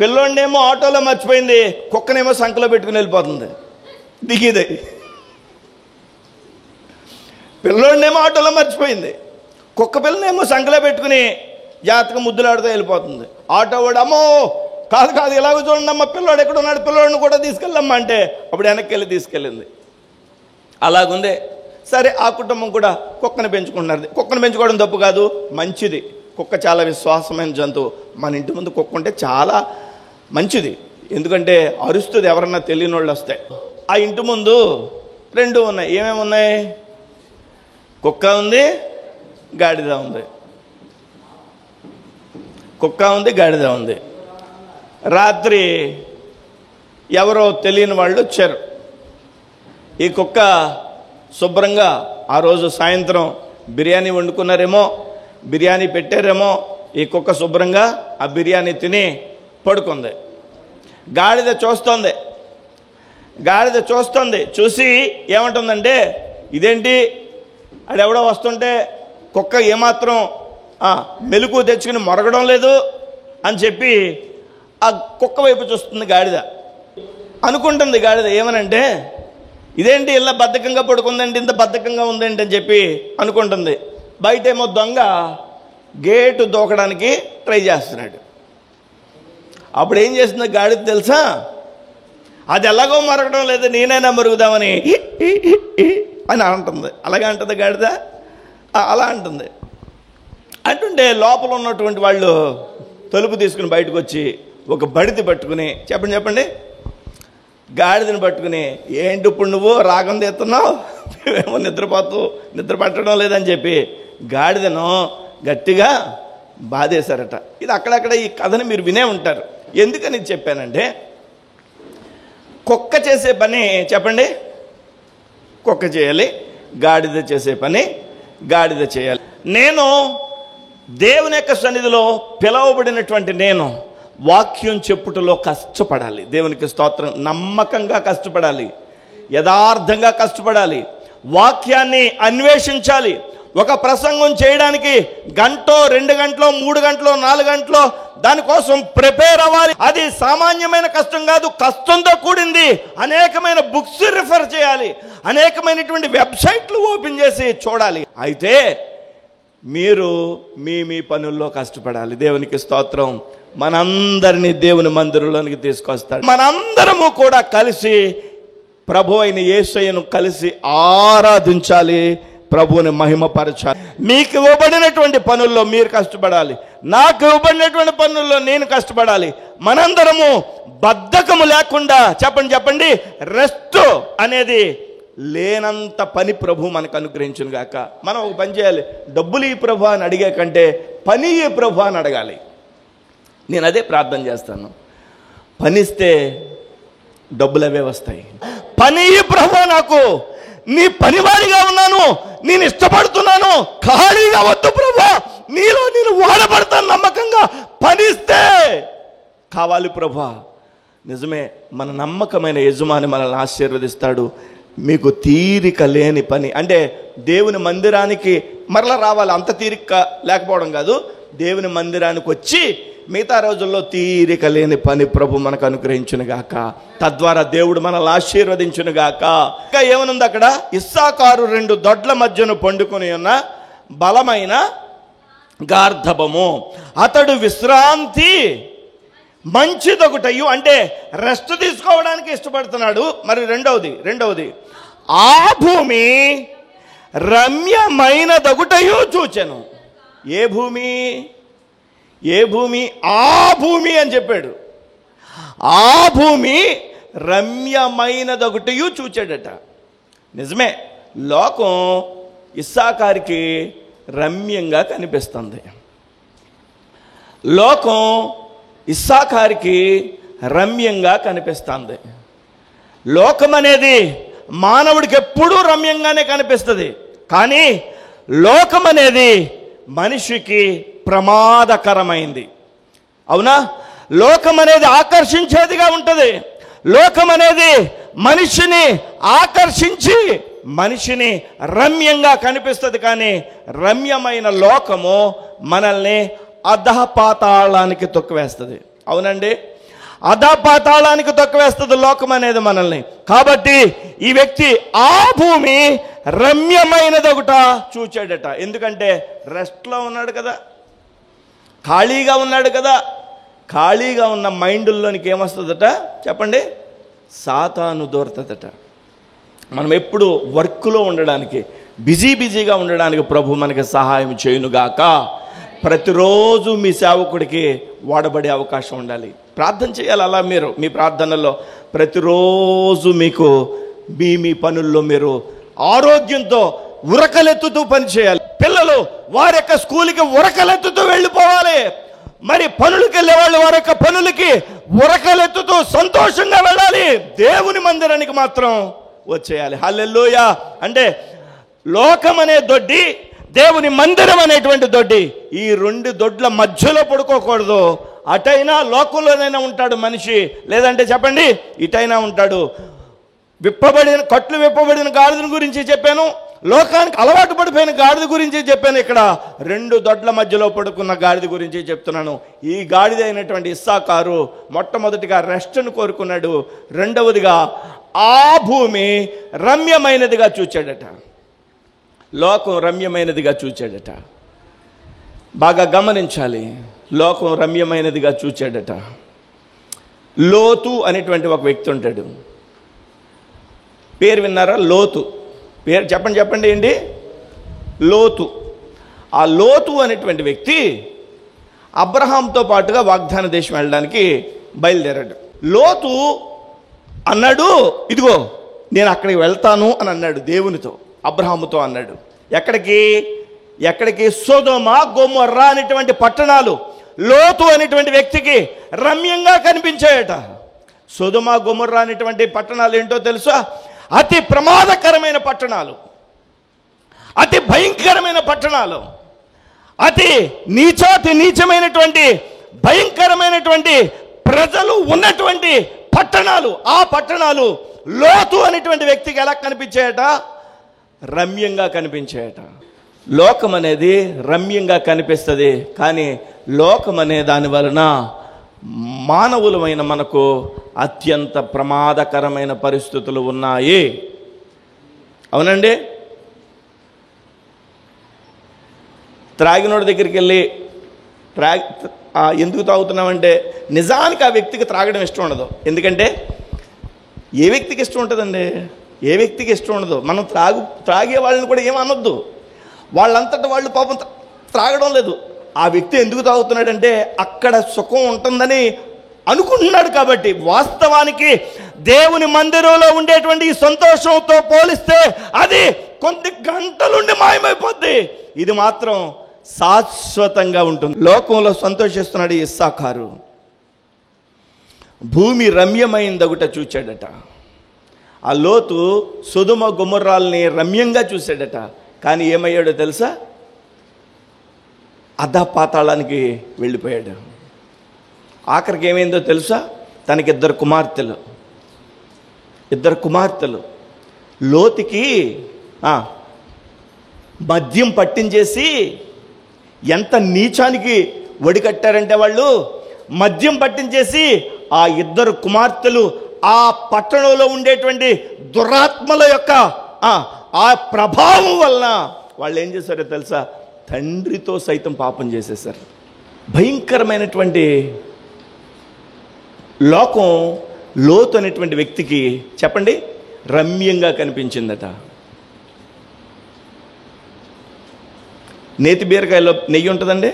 పిల్లోడినేమో ఆటోలో మర్చిపోయింది, కుక్కనేమో సంకలో పెట్టుకుని వెళ్ళిపోతుంది. దిగిదే. పిల్లోడినేమో ఆటోలో మర్చిపోయింది, కుక్క పిల్లనేమో సంకలో పెట్టుకుని జాతక ముద్దులాడుతూ వెళ్ళిపోతుంది. ఆటో వాడు, అమ్మో కాదు ఇలాగ చూడండి అమ్మ, పిల్లోడు ఎక్కడ ఉన్నాడు, పిల్లోడిని కూడా తీసుకెళ్ళమ్మా అంటే అప్పుడు వెనక్కి వెళ్ళి తీసుకెళ్ళింది. అలాగుంది. సరే, ఆ కుటుంబం కూడా కుక్కను పెంచుకుంటున్నారు. కుక్కను పెంచుకోవడం తప్పు కాదు, మంచిది. కుక్క చాలా విశ్వాసమైన జంతువు. మన ఇంటి ముందు కుక్క ఉంటే చాలా మంచిది. ఎందుకంటే అరుస్తుంది ఎవరన్నా తెలియని వాళ్ళు వస్తే. ఆ ఇంటి ముందు 2 ఉన్నాయి. ఏమేమి ఉన్నాయి? కుక్క ఉంది, గాడిద ఉంది. కుక్క ఉంది, గాడిద ఉంది. రాత్రి ఎవరో తెలియని వాళ్ళు వచ్చారు. ఈ కుక్క శుభ్రంగా ఆ రోజు సాయంత్రం బిర్యానీ వండుకున్నారేమో, బిర్యానీ పెట్టారేమో. ఈ కుక్క శుభ్రంగా ఆ బిర్యానీ తిని పడుకుంది. గాడిద చూస్తుంది. చూసి ఏమంటుందంటే, ఇదేంటి అడెవడో వస్తుంటే కుక్క ఏమాత్రం మెలుకు తెచ్చుకుని మొరగడం లేదు అని చెప్పి ఆ కుక్క వైపు చూస్తుంది గాడిద. అనుకుంటుంది గాడిద ఏమనంటే, ఇదేంటి ఇలా బద్ధకంగా పడుకుందండి, ఇంత బద్ధకంగా ఉందేంటి అని చెప్పి అనుకుంటుంది. బయటేమో దొంగ గేటు దూకడానికి ట్రై చేస్తున్నాడు. అప్పుడు ఏం చేస్తుంది గాడిద తెలుసా? అది ఎలాగో మరగడం లేదు, నేనైనా మరుగుదామని అని అంటుంది. అలాగే అంటుంది గాడిద. అలా అంటుంది. అంటుంటే లోపల ఉన్నటువంటి వాళ్ళు తలుపు తీసుకుని బయటకు వచ్చి ఒక బడితి పట్టుకుని, చెప్పండి గాడిదని పట్టుకుని, ఏంటి ఇప్పుడు నువ్వు రాగం తీస్తున్నావు, నువ్వేమో నిద్ర పట్టడం లేదని చెప్పి గాడిదను గట్టిగా బాధేశారట. ఇది అక్కడక్కడ ఈ కథని మీరు వినే ఉంటారు. ఎందుకని చెప్పానంటే, కుక్క చేసే పని చెప్పండి కుక్క చేయాలి, గాడిద చేసే పని గాడిద చేయాలి. నేను దేవుని యొక్క సన్నిధిలో పిలవబడినటువంటి నేను వాక్యం చెప్పుటలో కష్టపడాలి. దేవునికి స్తోత్రం. నమ్మకంగా కష్టపడాలి, యథార్థంగా కష్టపడాలి, వాక్యాన్ని అన్వేషించాలి. ఒక ప్రసంగం చేయడానికి 1 గంట 2 గంటలో 3 గంటలో 4 గంటలో దానికోసం ప్రిపేర్ అవ్వాలి. అది సామాన్యమైన కష్టం కాదు, కష్టంతో కూడింది. అనేకమైన బుక్స్ రిఫర్ చేయాలి, అనేకమైనటువంటి వెబ్సైట్లు ఓపెన్ చేసి చూడాలి. అయితే మీరు మీ పనుల్లో కష్టపడాలి. దేవునికి స్తోత్రం. మనందరినీ దేవుని మందిరంలోనికి తీసుకొస్తాడు. మనందరము కూడా కలిసి ప్రభు అయిన యేసయ్యను కలిసి ఆరాధించాలి, ప్రభువుని మహిమపరచాలి. మీకు ఇవ్వబడినటువంటి పనుల్లో మీరు కష్టపడాలి, నాకు ఇవ్వబడినటువంటి పనుల్లో నేను కష్టపడాలి. మనందరము బద్ధకము లేకుండా చెప్పండి రెస్ట్ అనేది లేనంత పని ప్రభు మనకు అనుగ్రహించును గాక. మనం ఒక పని చేయాలి, డబ్బులు ఈ ప్రభు అని అడిగే కంటే పని ఈ ప్రభు అని అడగాలి. నేను అదే ప్రార్థన చేస్తాను. పనిస్తే డబ్బులు అవే వస్తాయి. పని ఈ ప్రభు, నాకు నీ పనివాడిగా ఉన్నాను, నేను ఇష్టపడుతున్నాను, ఖాళీగా వద్దు ప్రభు, నీలో నేను వాడబడతాను నమ్మకంగా పనిస్తే కావాలి ప్రభు. నిజమే, మన నమ్మకమైన యజమాని మనల్ని ఆశీర్వదిస్తాడు. మీకు తీరిక లేని పని అంటే దేవుని మందిరానికి మరలా రావాలి, అంత తీరిక లేకపోవడం కాదు. దేవుని మందిరానికి వచ్చి మిగతా రోజుల్లో తీరిక లేని పని ప్రభు మనకు అనుగ్రహించునుగాక. తద్వారా దేవుడు మనల్ని ఆశీర్వదించునుగాక. ఇంకా ఏమనుంది అక్కడ? ఇస్సాకారు 2 దొడ్ల మధ్యను పండుకొని ఉన్న బలమైన గార్ధబము, అతడు విశ్రాంతి మంచిదొకటయ్యు, అంటే రెస్ట్ తీసుకోవడానికి ఇష్టపడుతున్నాడు. మరి రెండవది ఆ భూమి రమ్యమైనదగుటయు చూచెను. ఏ భూమి? ఏ భూమి? ఆ భూమి అని చెప్పాడు. ఆ భూమి రమ్యమైనదొకటియు చూచాడట. నిజమే, లోకం ఇస్సాకారికి రమ్యంగా కనిపిస్తుంది. లోకం ఇస్సాకారికి రమ్యంగా కనిపిస్తుంది. లోకం అనేది మానవుడికి ఎప్పుడూ రమ్యంగానే కనిపిస్తుంది. కానీ లోకం అనేది మనిషికి ప్రమాదకరమైంది. అవునా? లోకం అనేది ఆకర్షించేదిగా ఉంటుంది. లోకం అనేది మనిషిని ఆకర్షించి మనిషిని రమ్యంగా కనిపిస్తుంది. కానీ రమ్యమైన లోకము మనల్ని అధపాతాళానికి తొక్కివేస్తుంది. అవునండి, అధపాతాళానికి తొక్కివేస్తుంది లోకం అనేది మనల్ని. కాబట్టి ఈ వ్యక్తి ఆ భూమి రమ్యమైనదొకట చూచాడట. ఎందుకంటే రెస్ట్లో ఉన్నాడు కదా, ఖాళీగా ఉన్నాడు కదా. ఖాళీగా ఉన్న మైండ్లోనికి ఏమొస్తుందట చెప్పండి? సాతాను దూరతదట. మనం ఎప్పుడు వర్క్లో ఉండడానికి, బిజీగా ఉండడానికి ప్రభు మనకి సహాయం చేయునుగాక. ప్రతిరోజు మీ సేవకుడికి వాడబడే అవకాశం ఉండాలి. ప్రార్థన చేయాలి. అలా మీరు మీ ప్రార్థనలో ప్రతిరోజు మీకు మీ పనుల్లో మీరు ఆరోగ్యంతో ఉరకలెత్తుతూ పని చేయాలి. పిల్లలు వారి యొక్క స్కూల్కి ఉరకలెత్తుతూ వెళ్ళిపోవాలి. మరి పనులకి వెళ్ళే వాళ్ళు వారి యొక్క పనులకి ఉరకలెత్తుతూ సంతోషంగా వెళ్ళాలి. దేవుని మందిరానికి మాత్రం వచ్చేయాలి. హల్లెలూయా. అంటే లోకం అనే దొడ్డి, దేవుని మందిరం అనేటువంటి దొడ్డి, ఈ రెండు దొడ్ల మధ్యలో పడుకోకూడదు. అటైనా లోకంలోనైనా ఉంటాడు మనిషి, లేదంటే చెప్పండి ఇటైనా ఉంటాడు. కట్లు విప్పబడిన గాడిద గురించి చెప్పాను, లోకానికి అలవాటు పడిపోయిన గాడిద గురించి చెప్పాను. ఇక్కడ రెండు దొడ్ల మధ్యలో పడుకున్న గాడిద గురించి చెప్తున్నాను. ఈ గాడిద అయినటువంటి ఇస్సాకారు మొట్టమొదటిగా రెస్ట్ను కోరుకున్నాడు. రెండవదిగా ఆ భూమి రమ్యమైనదిగా చూచాడట. లోకం రమ్యమైనదిగా చూచాడట. బాగా గమనించాలి. లోకం రమ్యమైనదిగా చూచాడట. లోతు అనేటువంటి ఒక వ్యక్తి ఉంటాడు. పేరు విన్నారా? లోతు. పేరు చెప్పండి ఏంటి? లోతు. ఆ లోతు అనేటువంటి వ్యక్తి అబ్రహాంతో పాటుగా వాగ్దాన దేశం వెళ్ళడానికి బయలుదేరాడు. లోతు అన్నాడు, ఇదిగో నేను అక్కడికి వెళ్తాను అని అన్నాడు. దేవునితో, అబ్రహాముతో అన్నాడు. ఎక్కడికి? సొదొమ గొమొర్రా అనేటువంటి పట్టణాలు లోతు అనేటువంటి వ్యక్తికి రమ్యంగా కనిపించాయట. సొదొమ గొమొర్రా అనేటువంటి పట్టణాలు ఏంటో తెలుసా? అతి ప్రమాదకరమైన పట్టణాలు, అతి భయంకరమైన పట్టణాలు, అతి నీచమైనటువంటి భయంకరమైనటువంటి ప్రజలు ఉన్నటువంటి పట్టణాలు. ఆ పట్టణాలు లోతు అనేటువంటి వ్యక్తికి ఎలా కనిపించాయట? రమ్యంగా కనిపించాయట. లోకం అనేది రమ్యంగా కనిపిస్తుంది. కానీ లోకం అనే దాని వలన మానవులమైన మనకు అత్యంత ప్రమాదకరమైన పరిస్థితులు ఉన్నాయి. అవునండి. త్రాగినోడి దగ్గరికి వెళ్ళి ఎందుకు తాగుతున్నామంటే నిజానికి ఆ వ్యక్తికి త్రాగడం ఇష్టం ఉండదు. ఎందుకంటే ఏ వ్యక్తికి ఇష్టం ఉంటుందండి? ఏ వ్యక్తికి ఇష్టం ఉండదు. మనం త్రాగే వాళ్ళని కూడా ఏమనొద్దు. వాళ్ళంతటా వాళ్ళు పాపం త్రాగడం లేదు. ఆ వ్యక్తి ఎందుకు తాగుతున్నాడంటే అక్కడ సుఖం ఉంటుందని అనుకుంటున్నాడు. కాబట్టి వాస్తవానికి దేవుని మందిరంలో ఉండేటువంటి ఈ సంతోషంతో పోలిస్తే అది కొన్ని గంటలుండి మాయమైపోద్ది. ఇది మాత్రం శాశ్వతంగా ఉంటుంది. లోకంలో సంతోషిస్తున్నాడు ఇస్సాకారు. భూమి రమ్యమైందగుట చూచాడట. ఆ లోతు సొదొమ గొమొర్రాల్ని రమ్యంగా చూశాడట. కానీ ఏమయ్యాడో తెలుసా? అధపాతాళానికి వెళ్ళిపోయాడు. ఆఖరికి ఏమైందో తెలుసా? తనకి ఇద్దరు కుమార్తెలు. లోతుకి మద్యం పట్టించేసి ఎంత నీచానికి ఒడికట్టారంటే వాళ్ళు మద్యం పట్టించేసి ఆ ఇద్దరు కుమార్తెలు ఆ పట్టణంలో ఉండేటువంటి దురాత్మల యొక్క ఆ ప్రభావం వలన వాళ్ళు ఏం చేశారో తెలుసా? తండ్రితో సైతం పాపం చేసేశారు. భయంకరమైనటువంటి లోకం లోతు అనేటువంటి వ్యక్తికి చెప్పండి రమ్యంగా కనిపించిందట. నేతి బీరకాయలో నెయ్యి ఉంటుందండి?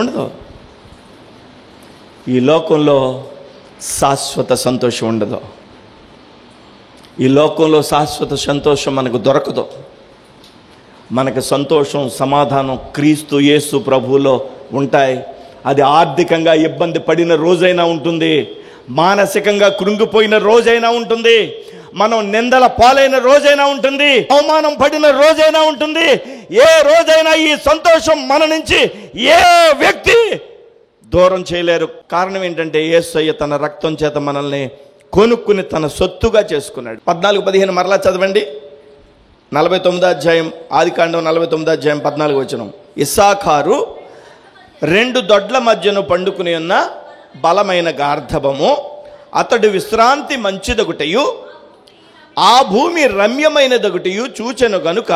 ఉండదు. ఈ లోకంలో శాశ్వత సంతోషం ఉండదు. ఈ లోకంలో శాశ్వత సంతోషం మనకు దొరకదు. మనకు సంతోషం, సమాధానం క్రీస్తు యేసు ప్రభువులో ఉంటాయి. అది ఆర్థికంగా ఇబ్బంది పడిన రోజైనా ఉంటుంది, మానసికంగా కృంగిపోయిన రోజైనా ఉంటుంది, మనం నిందల పాలైన రోజైనా ఉంటుంది, అవమానం పడిన రోజైనా ఉంటుంది. ఏ రోజైనా ఈ సంతోషం మన నుంచి ఏ వ్యక్తి దూరం చేయలేరు. కారణం ఏంటంటే యేసయ్య తన రక్తం చేత మనల్ని కొనుక్కుని తన సొత్తుగా చేసుకున్నాడు. 14-15 మరలా చదవండి. 49వ అధ్యాయం, ఆదికాండం 49వ అధ్యాయం 14వ వచనం. ఇస్సాకారు 2 దొడ్ల మధ్యను పండుకుని ఉన్న బలమైన గార్ధబము, అతడు విశ్రాంతి మంచిదొకటయు ఆ భూమి రమ్యమైనదొకటయు చూచెను గనుక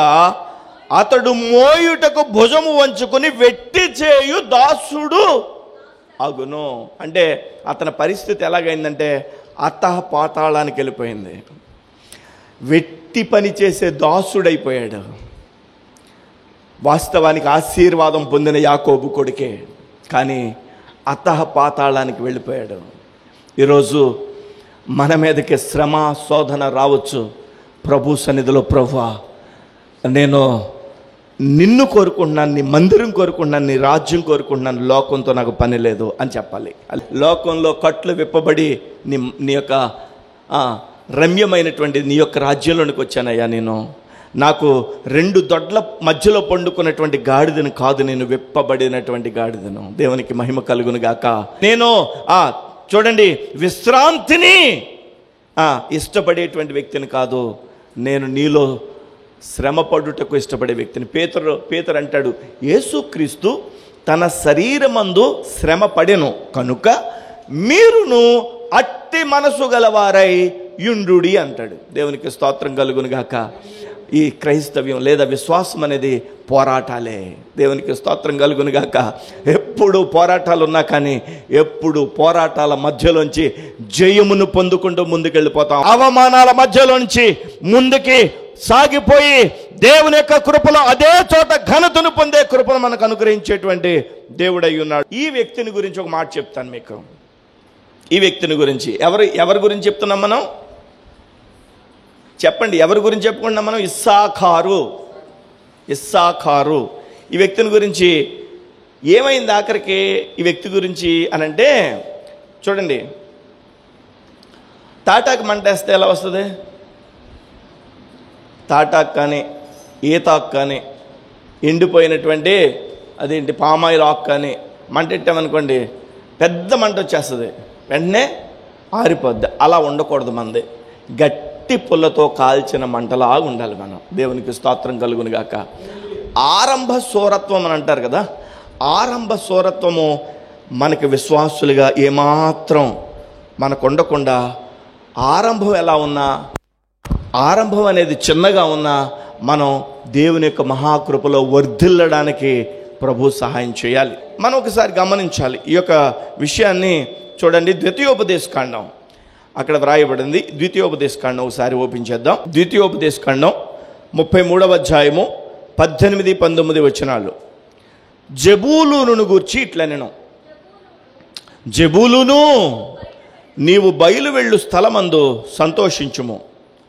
అతడు మోయుటకు భుజము వంచుకుని వెట్టి చేయు దాసుడు అగును. అంటే అతని పరిస్థితి ఎలాగైందంటే అతః పాతాళానికి వెళ్ళిపోయింది. వెట్టి పని చేసే దాసుడైపోయాడు. వాస్తవానికి ఆశీర్వాదం పొందిన యాకోబు కొడుకే, కానీ అతః పాతాళానికి వెళ్ళిపోయాడు. ఈరోజు మన మీదకి శ్రమ, శోధన రావచ్చు. ప్రభు సన్నిధిలో, ప్రభువా నేను నిన్ను కోరుకుంటున్నాను, నీ మందిరం కోరుకుంటున్నాను, నీ రాజ్యం కోరుకుంటున్నాను, లోకంతో నాకు పని లేదు అని చెప్పాలి. లోకంలో కట్లు విప్పబడి నీ యొక్క రమ్యమైనటువంటి నీ యొక్క రాజ్యంలోనికి వచ్చానయ్యా. నేను నాకు 2 దొడ్ల మధ్యలో పండుకున్నటువంటి గాడిదను కాదు, నేను విప్పబడినటువంటి గాడిదను. దేవునికి మహిమ కలుగును గాక. నేను చూడండి, విశ్రాంతిని ఇష్టపడేటువంటి వ్యక్తిని కాదు, నేను నీలో శ్రమ పడుటకు ఇష్టపడే వ్యక్తిని. పేతురు అంటాడు, యేసుక్రీస్తు తన శరీరమందు శ్రమ పడెను కనుక మీరును అట్టి మనసు గలవారై యుండుడి అంటాడు. దేవునికి స్తోత్రం కలుగును గాక. ఈ క్రైస్తవ్యం లేదా విశ్వాసం అనేది పోరాటాలే. దేవునికి స్తోత్రం కలుగును గాక. ఎప్పుడు పోరాటాలు ఉన్నా కానీ ఎప్పుడు పోరాటాల మధ్యలోంచి జయమును పొందుకుంటూ ముందుకెళ్ళిపోతాం. అవమానాల మధ్యలోంచి ముందుకి సాగిపోయి దేవుని యొక్క కృపలో అదే చోట ఘనతను పొందే కృపను మనకు అనుగ్రహించేటువంటి దేవుడై ఉన్నాడు. ఈ వ్యక్తిని గురించి ఒక మాట చెప్తాను మీకు. ఈ వ్యక్తిని గురించి ఎవరి గురించి చెప్తున్నాం మనం? చెప్పండి, ఎవరి గురించి చెప్పుకుంటున్నాం మనం? ఇస్సాకారు. ఈ వ్యక్తిని గురించి ఏమైంది ఆఖరికి ఈ వ్యక్తి గురించి అనంటే, చూడండి, తాటాకు మంటేస్తే ఎలా వస్తుంది? తాటాకు కానీ ఈతాకు కానీ ఎండిపోయినటువంటి అదేంటి పామాయిల్ ఆకు కానీ మంటెట్టామనుకోండి, పెద్ద మంట వచ్చేస్తుంది, వెంటనే ఆరిపోద్ది. అలా ఉండకూడదు. మనది గట్టి పుల్లతో కాల్చిన మంటలా ఉండాలి మనం. దేవునికి స్తోత్రం కలుగును గాక. ఆరంభ సూరత్వం అని అంటారు కదా, ఆరంభ సూరత్వము మనకి విశ్వాసులుగా ఏమాత్రం మనకు ఉండకుండా, ఆరంభం ఎలా ఉన్నా, ఆరంభం అనేది చిన్నగా ఉన్నా మనం దేవుని యొక్క మహాకృపలో వర్ధిల్లడానికి ప్రభు సహాయం చేయాలి. మనం ఒకసారి గమనించాలి ఈ యొక్క విషయాన్ని. చూడండి, ద్వితీయోపదేశకాండం అక్కడ వ్రాయబడింది. ద్వితీయోపదేశకాండం ఒకసారి ఓపెన్ చేద్దాం. ద్వితీయోపదేశకాండం 33వ అధ్యాయము 18-19 వచనాలు. జెబూలూనును గూర్చి ఇట్లా నేను, జెబూలూను నీవు బయలు వెళ్ళు స్థలమందు సంతోషించుము.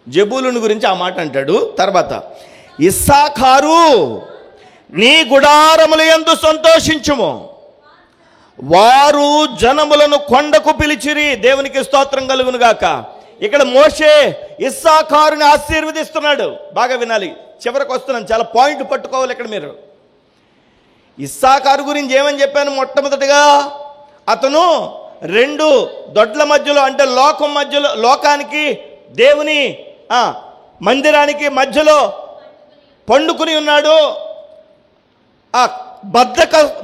జెబూలూను గురించి ఆ మాట అంటాడు. తర్వాత ఇస్సాకారు నీ గుడారముల యందు సంతోషించుము, వారు జనములను కొండకు పిలిచిరి. దేవునికి స్తోత్రం కలుగును గాక. ఇక్కడ మోషే ఇస్సాకారుని ఆశీర్వదిస్తున్నాడు. బాగా వినాలి, చివరికి వస్తున్నాను, చాలా పాయింట్ పట్టుకోవాలి ఇక్కడ మీరు. ఇస్సాకారు గురించి ఏమని చెప్పాను? మొట్టమొదటిగా అతను 2 దొడ్ల మధ్యలో, అంటే లోకం మధ్యలో, లోకానికి దేవుని మందిరానికి మధ్యలో పండుకుని ఉన్నాడు.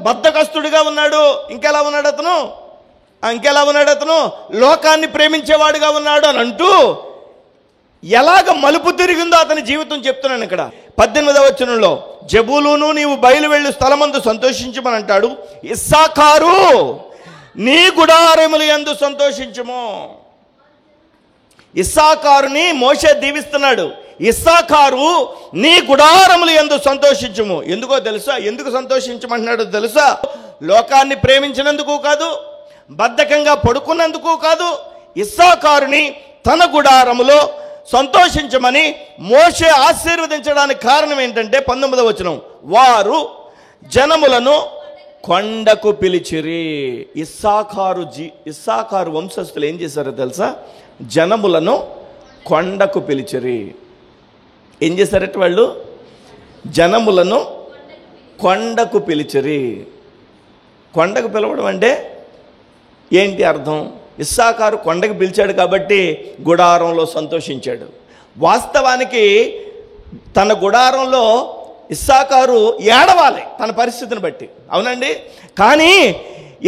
బద్ధకస్తుడిగా ఉన్నాడు. ఇంకెలా ఉన్నాడు అతను? లోకాన్ని ప్రేమించేవాడుగా ఉన్నాడు అని అంటూ ఎలాగ మలుపు తిరిగిందో అతని జీవితం చెప్తున్నాను ఇక్కడ. 18వ వచనంలో జెబూలూను నీవు బయలు వెళ్ళు స్థలమందు సంతోషించమని అంటాడు. ఇస్సాకారు నీ గుడారముల యందు సంతోషించుము. ఇస్సాకారుని మోషే దీవిస్తున్నాడు. ఇస్సాకారు నీ గుడారములు యందు సంతోషించుము. ఎందుకో తెలుసా? ఎందుకు సంతోషించమంటున్నాడో తెలుసా? లోకాన్ని ప్రేమించినందుకు కాదు, బద్ధకంగా పడుకున్నందుకు కాదు. ఇస్సాకారుని తన గుడారములో సంతోషించమని మోషే ఆశీర్వదించడానికి కారణం ఏంటంటే 19వ వచనం, వారు జనములను కొండకు పిలిచిరి. ఇస్సాకారు వంశస్థులు ఏం చేశారో తెలుసా? జనములను కొండకు పిలిచిరి. ఏం చేశారట వాళ్ళు? జనములను కొండకు పిలిచిరి. కొండకు పిలవడం అంటే ఏంటి అర్థం? ఇస్సాకారు కొండకు పిలిచాడు కాబట్టి గుడారంలో సంతోషించాడు. వాస్తవానికి తన గుడారంలో ఇస్సాకారు ఏడవాలి తన పరిస్థితిని బట్టి, అవునండి. కానీ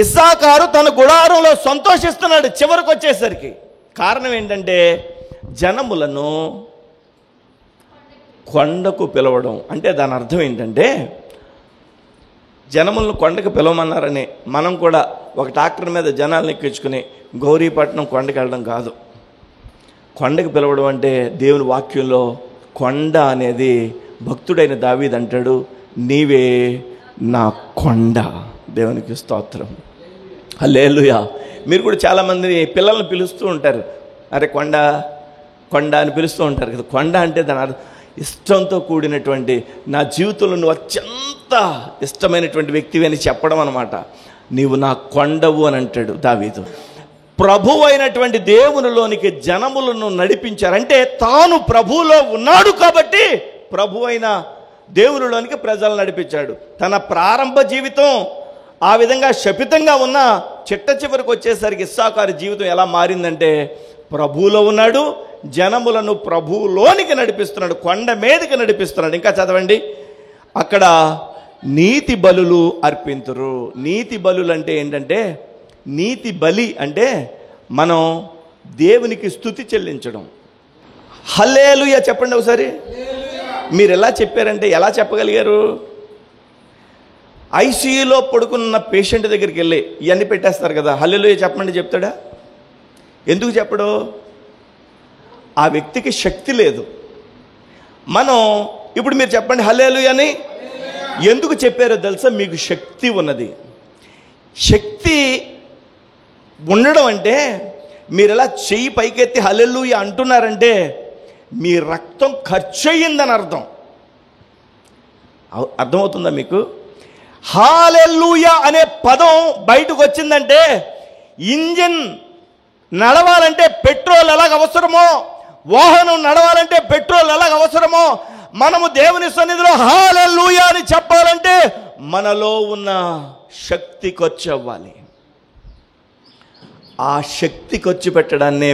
ఇస్సాకారు తన గుడారంలో సంతోషిస్తున్నాడు చివరికి వచ్చేసరికి. కారణం ఏంటంటే జనములను కొండకు పిలవడం. అంటే దాని అర్థం ఏంటంటే జనములను కొండకు పిలవమన్నారని మనం కూడా ఒక ట్రాక్టర్ మీద జనాలను ఎక్కించుకుని గౌరీపట్నం కొండకి వెళ్ళడం కాదు. కొండకు పిలవడం అంటే దేవుని వాక్యంలో కొండ అనేది భక్తుడైన దావీదు అంటాడు, నీవే నా కొండ. దేవునికి స్తోత్రం, హల్లెలూయా. మీరు కూడా చాలామంది పిల్లల్ని పిలుస్తూ ఉంటారు, అరే కొండ కొండ అని పిలుస్తూ ఉంటారు కదా. కొండ అంటే దాని అర్థం ఇష్టంతో కూడినటువంటి, నా జీవితంలో నువ్వు అత్యంత ఇష్టమైనటువంటి వ్యక్తివి అని చెప్పడం అనమాట. నీవు నా కొండవు అని అంటాడు దావీదు. ప్రభువు అయినటువంటి దేవునిలోనికి జనములను నడిపించారంటే తాను ప్రభువులో ఉన్నాడు కాబట్టి ప్రభు అయిన దేవునిలోనికి ప్రజలను నడిపించాడు. తన ప్రారంభ జీవితం ఆ విధంగా శపితంగా ఉన్న చిట్ట చివరికి వచ్చేసరికి ఇస్సాకారు జీవితం ఎలా మారిందంటే ప్రభువులో ఉన్నాడు, జనములను ప్రభువులోనికి నడిపిస్తున్నాడు, కొండ మీదకి నడిపిస్తున్నాడు. ఇంకా చదవండి, అక్కడ నీతి బలులు అర్పింతురు. నీతి బలులు అంటే ఏంటంటే, నీతి బలి అంటే మనం దేవునికి స్తుతి చెల్లించడం. హల్లెలూయా చెప్పండి ఒకసారి. మీరు ఎలా చెప్పారంటే ఎలా చెప్పగలిగారు? ఐసీయూలో పడుకున్న పేషెంట్ దగ్గరికి వెళ్ళి ఇవన్నీ పెట్టేస్తారు కదా, హల్లెలూయా చెప్పండి చెప్తాడా? ఎందుకు చెప్పడు? ఆ వ్యక్తికి శక్తి లేదు. మనం ఇప్పుడు మీరు చెప్పండి హల్లెలూయా అని ఎందుకు చెప్పారో తెలుసా? మీకు శక్తి ఉన్నది. శక్తి ఉండడం అంటే మీరు ఎలా చెయ్యి పైకెత్తి హల్లెలూయా అంటున్నారంటే మీ రక్తం ఖర్చు అయ్యిందని అర్థం. అర్థమవుతుందా మీకు? హల్లెలూయా అనే పదం బయటకు వచ్చిందంటే ఇంజిన్ నడవాలంటే పెట్రోల్ ఎలాగ అవసరమో, వాహనం నడవాలంటే పెట్రోల్ ఎలాగ అవసరమో, మనము దేవుని సన్నిధిలో హల్లెలూయా అని చెప్పాలంటే మనలో ఉన్న శక్తి ఖర్చు అవ్వాలి. ఆ శక్తి ఖర్చు పెట్టడాన్నే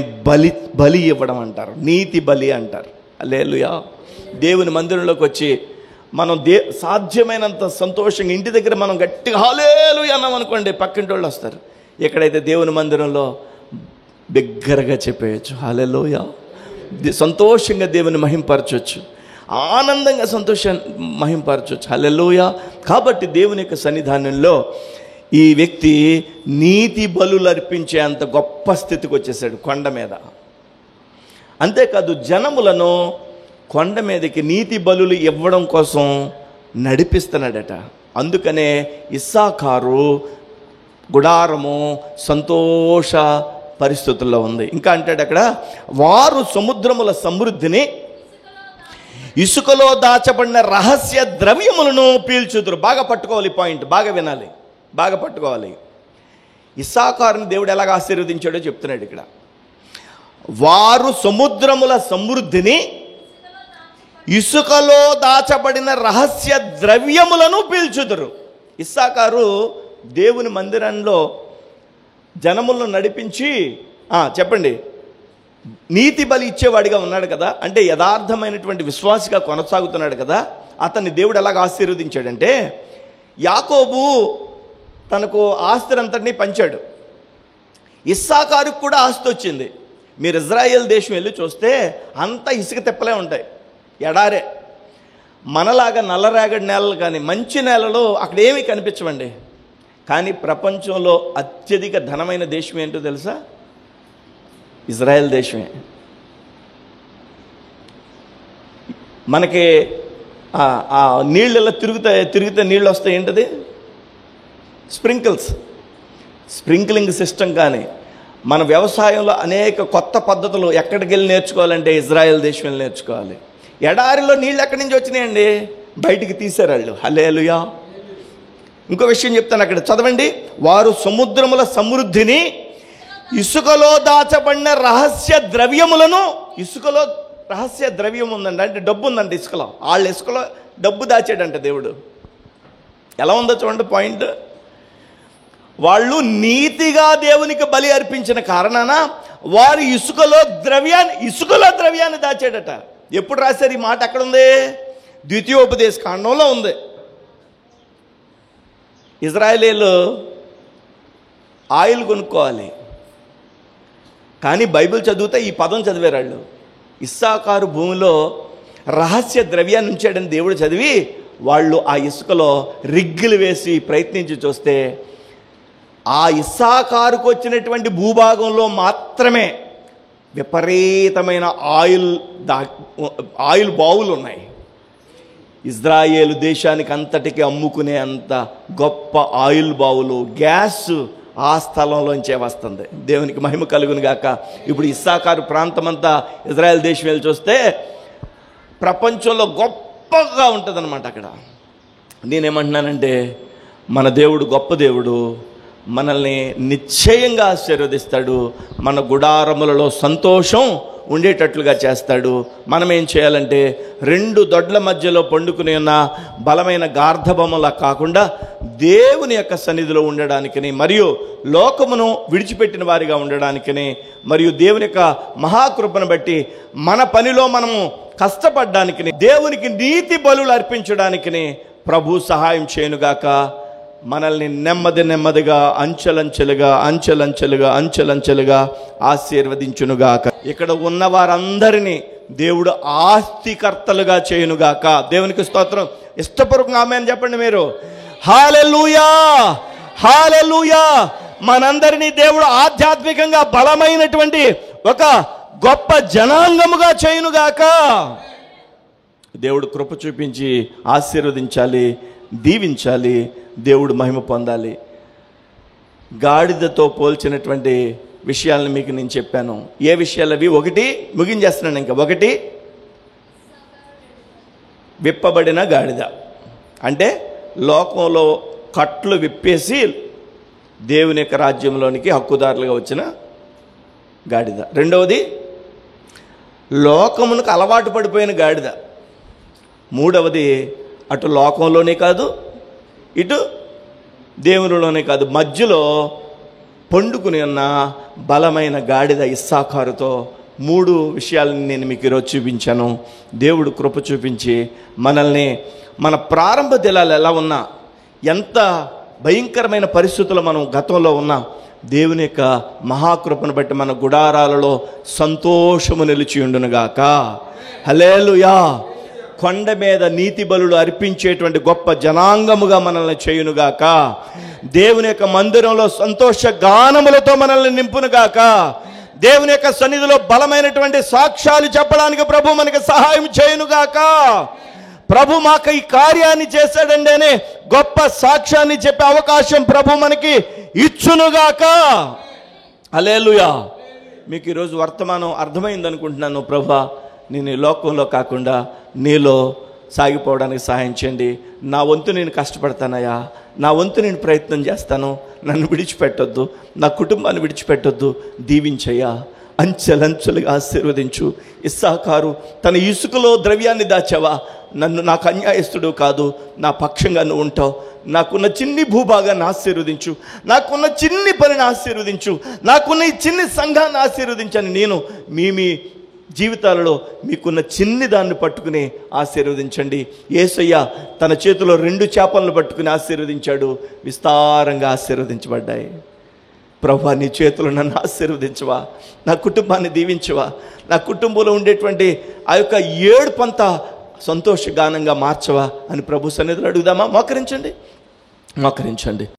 బలి ఇవ్వడం అంటారు, నీతి బలి అంటారు. హల్లెలూయా. దేవుని మందిరంలోకి వచ్చి మనం సాధ్యమైనంత సంతోషంగా ఇంటి దగ్గర మనం గట్టిగా హల్లెలూయా అన్నాం అనుకోండి, పక్కింటి వాళ్ళు వస్తారు. ఎక్కడైతే దేవుని మందిరంలో బిగ్గరగా చెప్పేయచ్చు హల్లెలూయా, సంతోషంగా దేవుని మహింపరచవచ్చు, ఆనందంగా సంతోషాన్ని మహింపరచవచ్చు. హల్లెలూయా. కాబట్టి దేవుని యొక్క సన్నిధానంలో ఈ వ్యక్తి నీతి బలులు అర్పించే అంత గొప్ప స్థితికి వచ్చేసాడు కొండ మీద. అంతేకాదు జనములను కొండ మీదకి నీతి బలులు ఇవ్వడం కోసం నడిపిస్తున్నాడట. అందుకనే ఇస్సాకారు గుడారము సంతోష పరిస్థితుల్లో ఉంది. ఇంకా అంటాడు అక్కడ, వారు సముద్రముల సమృద్ధిని ఇసుకలో దాచబడిన రహస్య ద్రవ్యములను పీల్చుదురు. బాగా పట్టుకోవాలి పాయింట్, బాగా వినాలి, బాగా పట్టుకోవాలి. ఇస్సాకారుని దేవుడు ఎలాగ ఆశీర్వదించాడో చెప్తున్నాడు ఇక్కడ. వారు సముద్రముల సమృద్ధిని ఇసుకలో దాచబడిన రహస్య ద్రవ్యములను పీల్చుదురు. ఇస్సాకారు దేవుని మందిరంలో జనములను నడిపించి చెప్పండి నీతి బలి ఇచ్చేవాడిగా ఉన్నాడు కదా, అంటే యథార్థమైనటువంటి విశ్వాసిగా కొనసాగుతున్నాడు కదా. అతన్ని దేవుడు ఎలాగ ఆశీర్వదించాడంటే, యాకోబు తనకు ఆస్తినంతటినీ పంచాడు, ఇస్సాకారుకు కూడా ఆస్తి వచ్చింది. మీరు ఇజ్రాయేల్ దేశం వెళ్ళి చూస్తే అంతా ఇసుక తిప్పలే ఉంటాయి, ఎడారే. మనలాగా నల్లరేగడి నేలలు కానీ మంచి నేలలో అక్కడ ఏమీ కనిపించవండి. కానీ ప్రపంచంలో అత్యధిక ధనమైన దేశం ఏంటో తెలుసా? ఇజ్రాయెల్ దేశమే. మనకి ఆ నీళ్ళల్లో తిరిగితే నీళ్ళు వస్తాయి. ఏంటది? Sprinkling system. కానీ మన వ్యవసాయంలో అనేక కొత్త పద్ధతులు ఎక్కడికి వెళ్ళి నేర్చుకోవాలంటే ఇజ్రాయెల్ దేశం వెళ్ళి నేర్చుకోవాలి. ఎడారిలో నీళ్ళు ఎక్కడి నుంచి వచ్చినాయండి? బయటికి తీశారు వాళ్ళు. హల్లెలూయా. ఇంకో విషయం చెప్తాను, అక్కడ చదవండి. వారు సముద్రముల సమృద్ధిని, ఇసుకలో దాచబడిన రహస్య ద్రవ్యములను. ఇసుకలో రహస్య ద్రవ్యం ఉందండి, అంటే డబ్బు ఉందండి ఇసుకలో. వాళ్ళ ఇసుకలో డబ్బు దాచాడంట దేవుడు. ఎలా ఉందో చూడండి పాయింట్. వాళ్ళు నీతిగా దేవునికి బలి అర్పించిన కారణాన వారు ఇసుకలో ద్రవ్యాన్ని దాచాడట. ఎప్పుడు రాశారు ఈ మాట? ఎక్కడ ఉంది? ద్వితీయోపదేశ కాండంలో ఉంది. ఇజ్రాయేలీలు ఆయిల్ కొనుక్కోవాలి, కానీ బైబిల్ చదివితే ఈ పదం చదివారు వాళ్ళు. ఇస్సాకారు భూమిలో రహస్య ద్రవ్యాన్ని ఉంచాడని దేవుడు చదివి వాళ్ళు ఆ ఇసుకలో రిగ్గులు వేసి ప్రయత్నించి చూస్తే ఆ ఇస్సాకారుకు వచ్చినటువంటి భూభాగంలో మాత్రమే విపరీతమైన ఆయిల్ బావులు ఉన్నాయి. ఇజ్రాయేలు దేశానికి అంతటికి అమ్ముకునే అంత గొప్ప ఆయిల్ బావులు, గ్యాస్ ఆ స్థలంలోంచే వస్తుంది. దేవునికి మహిమ కలుగును గాక. ఇప్పుడు ఇస్సాకారు ప్రాంతం అంతా ఇజ్రాయెల్ దేశం వెళ్ళి చూస్తే ప్రపంచంలో గొప్పగా ఉంటుంది అన్నమాట. అక్కడ నేనేమంటున్నానంటే, మన దేవుడు గొప్ప దేవుడు, మనల్ని నిశ్చయంగా ఆశీర్వదిస్తాడు, మన గుడారములలో సంతోషం ఉండేటట్లుగా చేస్తాడు. మనం ఏం చేయాలంటే, రెండు దొడ్ల మధ్యలో పండుకుని ఉన్న బలమైన గార్ధబొమ్మలా కాకుండా దేవుని యొక్క సన్నిధిలో ఉండడానికని, మరియు లోకమును విడిచిపెట్టిన వారిగా ఉండడానికని, మరియు దేవుని యొక్క మహాకృపను బట్టి మన పనిలో మనము కష్టపడడానికని, దేవునికి నీతి బలులు అర్పించడానికని ప్రభు సహాయం చేయనుగాక. మనల్ని నెమ్మదిగా అంచెలంచెలుగా ఆశీర్వదించునుగాక. ఇక్కడ ఉన్న వారందరినీ దేవుడు ఆస్తికర్తలుగా చేయునుగాక. దేవునికి స్తోత్రం. ఇష్టపూర్వకంగా ఆమేన్ చెప్పండి మీరు. హల్లెలూయా, హల్లెలూయా. మనందరినీ దేవుడు ఆధ్యాత్మికంగా బలమైనటువంటి ఒక గొప్ప జనాంగముగా చేయునుగాక. దేవుడు కృప చూపించి ఆశీర్వదించాలి, దీవించాలి, దేవుడు మహిమ పొందాలి. గాడిదతో పోల్చినటువంటి విషయాలను మీకు నేను చెప్పాను. ఏ విషయాలు అవి? ఒకటి, ముగించేస్తున్నాను ఇంకా. ఒకటి, విప్పబడిన గాడిద, అంటే లోకంలో కట్లు విప్పేసి దేవుని యొక్క రాజ్యంలోనికి హక్కుదారులుగా వచ్చిన గాడిద. రెండవది, లోకమునకు అలవాటు పడిపోయిన గాడిద. మూడవది, అటు లోకంలోనే కాదు, ఇటు దేవునిలోనే కాదు, మధ్యలో పండుకుని ఉన్న బలమైన గాడిద ఇస్సాకారుతో. మూడు విషయాలను నేను మీకు ఈరోజు చూపించాను. దేవుడు కృప చూపించి మనల్ని, మన ప్రారంభ దినాలు ఎలా ఉన్నా, ఎంత భయంకరమైన పరిస్థితుల్లో మనం గతంలో ఉన్నా, దేవుని యొక్క మహాకృపను బట్టి మన గుడారాలలో సంతోషము నిలిచి ఉండునుగాక. హల్లెలూయా. కొండ మీద నీతి బలులు అర్పించేటువంటి గొప్ప జనాంగముగా మనల్ని చేయునుగాక. దేవుని యొక్క మందిరంలో సంతోష గానములతో మనల్ని నింపునుగాక. దేవుని యొక్క సన్నిధిలో బలమైనటువంటి సాక్ష్యాలు చెప్పడానికి ప్రభు మనకి సహాయం చేయునుగాక. ప్రభు మాకు ఈ కార్యాన్ని చేశాడండి అనే గొప్ప సాక్ష్యాన్ని చెప్పే అవకాశం ప్రభు మనకి ఇచ్చునుగాక. హల్లెలూయా. మీకు ఈరోజు వర్తమానం అర్థమైంది అనుకుంటున్నాను. ప్రభా, నేను ఈ లోకంలో కాకుండా నీలో సాగిపోవడానికి సహాయం చేయండి. నా వంతు నేను కష్టపడతానయ్యా, నా వంతు నేను ప్రయత్నం చేస్తాను. నన్ను విడిచిపెట్టొద్దు, నా కుటుంబాన్ని విడిచిపెట్టొద్దు. దీవించయ్యా, అంచెలంచెలుగా ఆశీర్వదించు. ఇస్సాకారు తన ఇసుకలో ద్రవ్యాన్ని దాచావా? నాకు అన్యాయస్తుడు కాదు, నా పక్షంగా నువ్వు ఉంటావు. నాకున్న చిన్ని భూభాగాన్ని ఆశీర్వదించు, నాకున్న చిన్ని పనిని ఆశీర్వదించు, నాకున్న ఈ చిన్ని సంఘాన్ని ఆశీర్వదించని నేను మీ జీవితాలలో మీకున్న చిన్ని దాన్ని పట్టుకుని ఆశీర్వదించండి. యేసయ్య తన చేతిలో 2 చేపలను పట్టుకుని ఆశీర్వదించాడు, విస్తారంగా ఆశీర్వదించబడ్డాయి. ప్రభువా, నీ చేతులు నన్ను ఆశీర్వదించవా, నా కుటుంబాన్ని దీవించవా, నా కుటుంబంలో ఉండేటువంటి ఆ యొక్క ఏడుపంతా సంతోషగానంగా మార్చవా అని ప్రభు సన్నిధిలో అడుగుదామా? మోకరించండి.